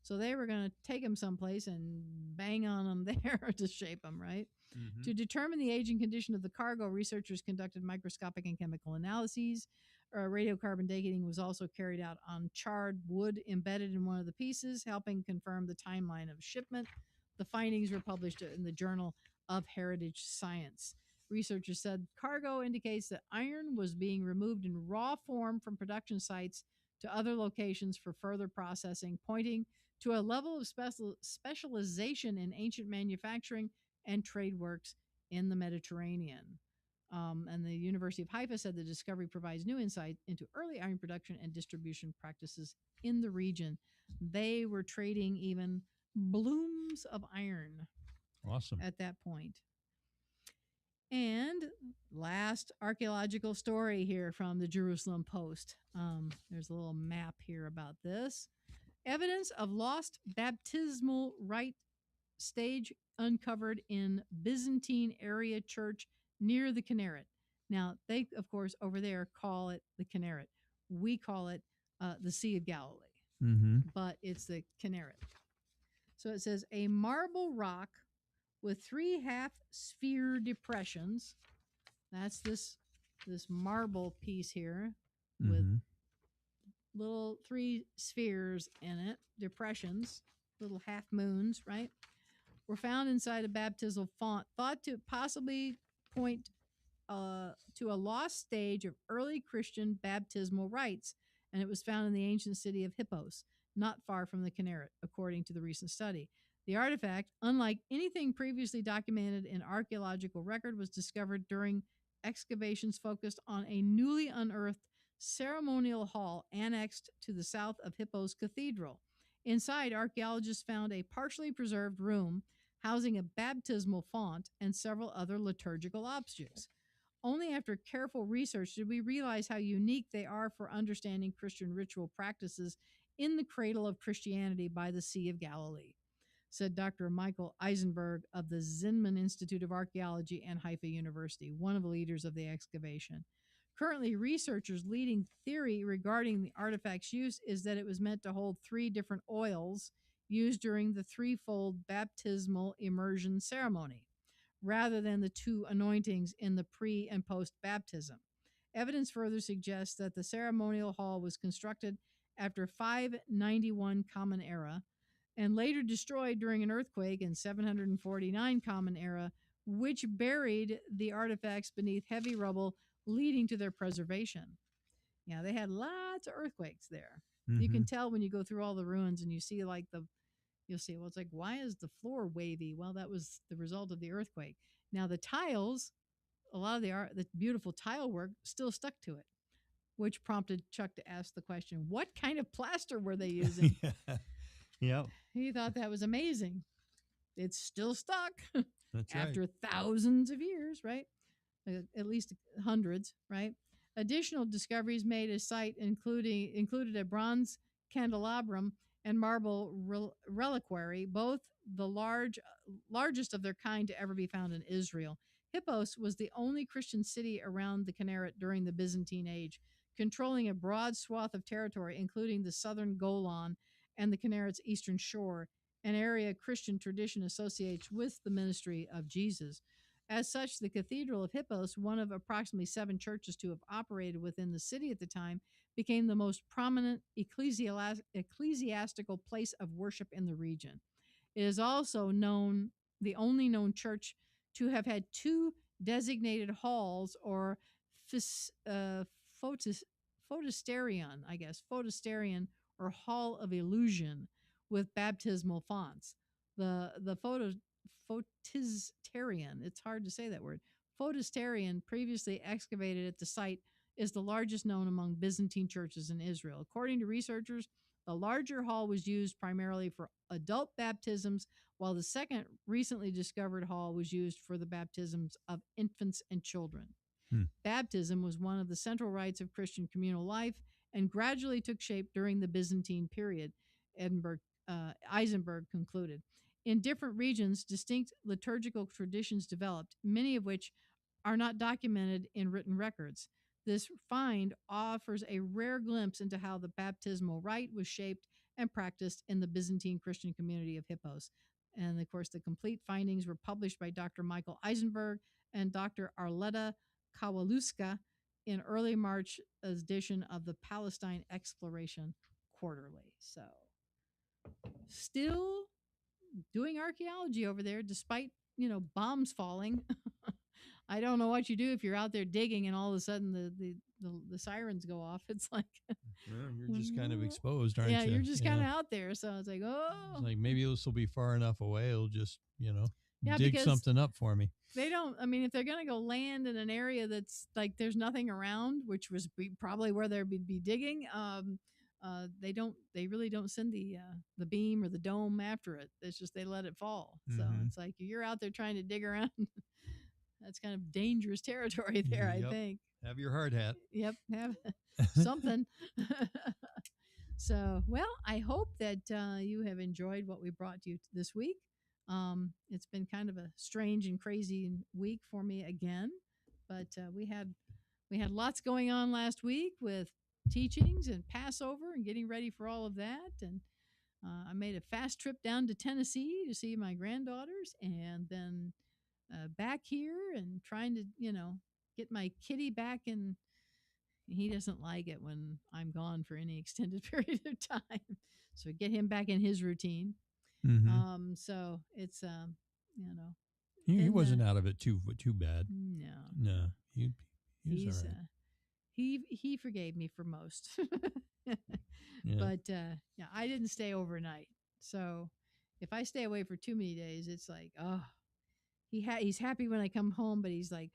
So they were going to take them someplace and bang on them there to shape them, right? Mm-hmm. To determine the age and condition of the cargo, researchers conducted microscopic and chemical analyses. Radiocarbon dating was also carried out on charred wood embedded in one of the pieces, helping confirm the timeline of shipment. The findings were published in the Journal of Heritage Science. Researchers said cargo indicates that iron was being removed in raw form from production sites to other locations for further processing, pointing to a level of specialization in ancient manufacturing and trade works in the Mediterranean. And the University of Haifa said the discovery provides new insight into early iron production and distribution practices in the region. They were trading even blooms of iron Awesome. at that point. And last archaeological story here from the Jerusalem Post. There's a little map here about this. Evidence of lost baptismal rite stage uncovered in Byzantine area church near the Kinneret. Now, they, of course, over there call it the Kinneret. We call it the Sea of Galilee, Mm-hmm. but it's the Kinneret. So it says a marble rock with 3 half-sphere depressions. That's this marble piece here with Mm-hmm. little 3 spheres in it, depressions, little half moons, right? Were found inside a baptismal font, thought to possibly point to a lost stage of early Christian baptismal rites, and it was found in the ancient city of Hippos, not far from the Kinneret, according to the recent study. The artifact, unlike anything previously documented in archaeological record, was discovered during excavations focused on a newly unearthed ceremonial hall annexed to the south of Hippos Cathedral. Inside, archaeologists found a partially preserved room housing a baptismal font and several other liturgical objects. Only after careful research did we realize how unique they are for understanding Christian ritual practices in the cradle of Christianity by the Sea of Galilee, said Dr. Michael Eisenberg of the Zinman Institute of Archaeology and Haifa University, one of the leaders of the excavation. Currently, researchers' leading theory regarding the artifact's use is that it was meant to hold 3 different oils used during the threefold baptismal immersion ceremony, rather than the 2 anointings in the pre and post baptism. Evidence further suggests that the ceremonial hall was constructed after 591 Common Era and later destroyed during an earthquake in 749 Common Era, which buried the artifacts beneath heavy rubble, leading to their preservation. Yeah, they had lots of earthquakes there. Mm-hmm. You can tell when you go through all the ruins and you see you'll see, well, it's like, why is the floor wavy? Well, that was the result of the earthquake. Now, the tiles, a lot of the beautiful tile work still stuck to it, which prompted Chuck to ask the question, what kind of plaster were they using? Yeah. Yep. He thought that was amazing. It's still stuck That's after right. thousands of years, right? At least hundreds, right? Additional discoveries made at site included a bronze candelabrum and marble reliquary, both the largest of their kind to ever be found in Israel. Hippos was the only Christian city around the Kinneret during the Byzantine Age, controlling a broad swath of territory, including the southern Golan and the Kinneret's eastern shore, an area Christian tradition associates with the ministry of Jesus. As such, the Cathedral of Hippos, one of approximately 7 churches to have operated within the city at the time, became the most prominent ecclesiastical place of worship in the region. It is also the only known church to have had 2 designated halls, or photosterion, or hall of illusion, with baptismal fonts. The photosterion, it's hard to say that word. Photosterion, previously excavated at the site, is the largest known among Byzantine churches in Israel. According to researchers, the larger hall was used primarily for adult baptisms, while the second recently discovered hall was used for the baptisms of infants and children. Baptism was one of the central rites of Christian communal life and gradually took shape during the Byzantine period, Eisenberg concluded. In different regions, distinct liturgical traditions developed, many of which are not documented in written records. This find offers a rare glimpse into how the baptismal rite was shaped and practiced in the Byzantine Christian community of Hippos. And of course, the complete findings were published by Dr. Michael Eisenberg and Dr. Arleta Kawaluska in early March edition of the Palestine Exploration Quarterly. So, still doing archaeology over there, despite bombs falling. I don't know what you do if you're out there digging and all of a sudden the sirens go off. It's like you're just kind of exposed, aren't you? Yeah, you're just kind of out there. So it's like, it's like maybe this will be far enough away. It'll just Yeah, dig because something up for me. they don't. I mean, if they're gonna go land in an area that's like there's nothing around, which was probably where they'd be digging, they really don't send the beam or the dome after it. It's just they let it fall. So it's like you're out there trying to dig around. That's kind of dangerous territory there, I think. Have your hard hat. Yep, have something. So, well, I hope that you have enjoyed what we brought you this week. It's been kind of a strange and crazy week for me again, but we had lots going on last week with teachings and Passover and getting ready for all of that. And I made a fast trip down to Tennessee to see my granddaughters, and then back here and trying to get my kitty back in. He doesn't like it when I'm gone for any extended period of time, so get him back in his routine. So it's he wasn't out of it too bad. No, he was all right. He forgave me for most. But yeah, I didn't stay overnight, so if I stay away for too many days, it's like, oh, he's happy when I come home, but he's like,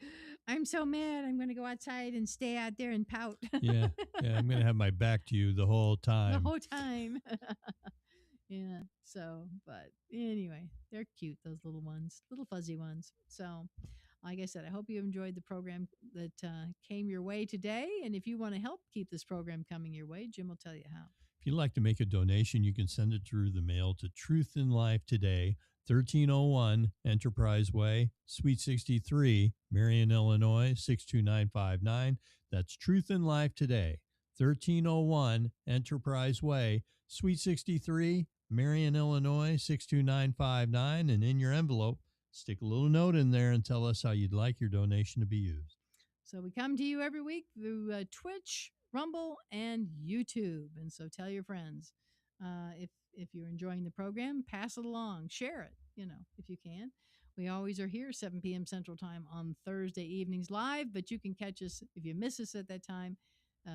I'm so mad, I'm going to go outside and stay out there and pout. yeah, I'm going to have my back to you the whole time. Yeah, so, but anyway, they're cute, those little ones, little fuzzy ones. So, like I said, I hope you enjoyed the program that came your way today. And if you want to help keep this program coming your way, Jim will tell you how. If you'd like to make a donation, you can send it through the mail to Truth in Life Today, 1301 Enterprise Way, Suite 63, Marion, Illinois, 62959. That's Truth in Life Today, 1301 Enterprise Way, Suite 63, Marion, Illinois, 62959. And in your envelope, stick a little note in there and tell us how you'd like your donation to be used. So we come to you every week through Twitch, Rumble, and YouTube. And so tell your friends. If you're enjoying the program, pass it along, share it, if you can. We always are here 7 p.m. Central Time on Thursday evenings live, but you can catch us if you miss us at that time.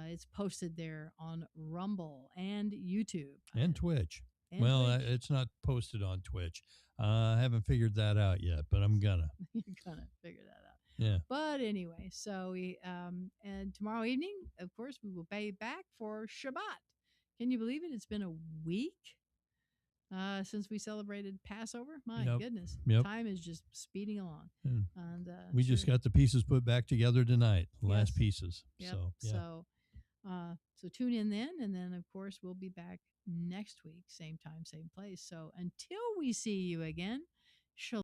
It's posted there on Rumble and YouTube. And Twitch. It's not posted on Twitch. I haven't figured that out yet, but I'm gonna. You're gonna figure that out. Yeah. But anyway, so we and tomorrow evening, of course, we will be back for Shabbat. Can you believe it? It's been a week since we celebrated Passover. My goodness, time is just speeding along. And we just got the pieces put back together tonight. Last pieces. Yep. So tune in then, and then of course we'll be back next week, same time, same place. So until we see you again, shalom.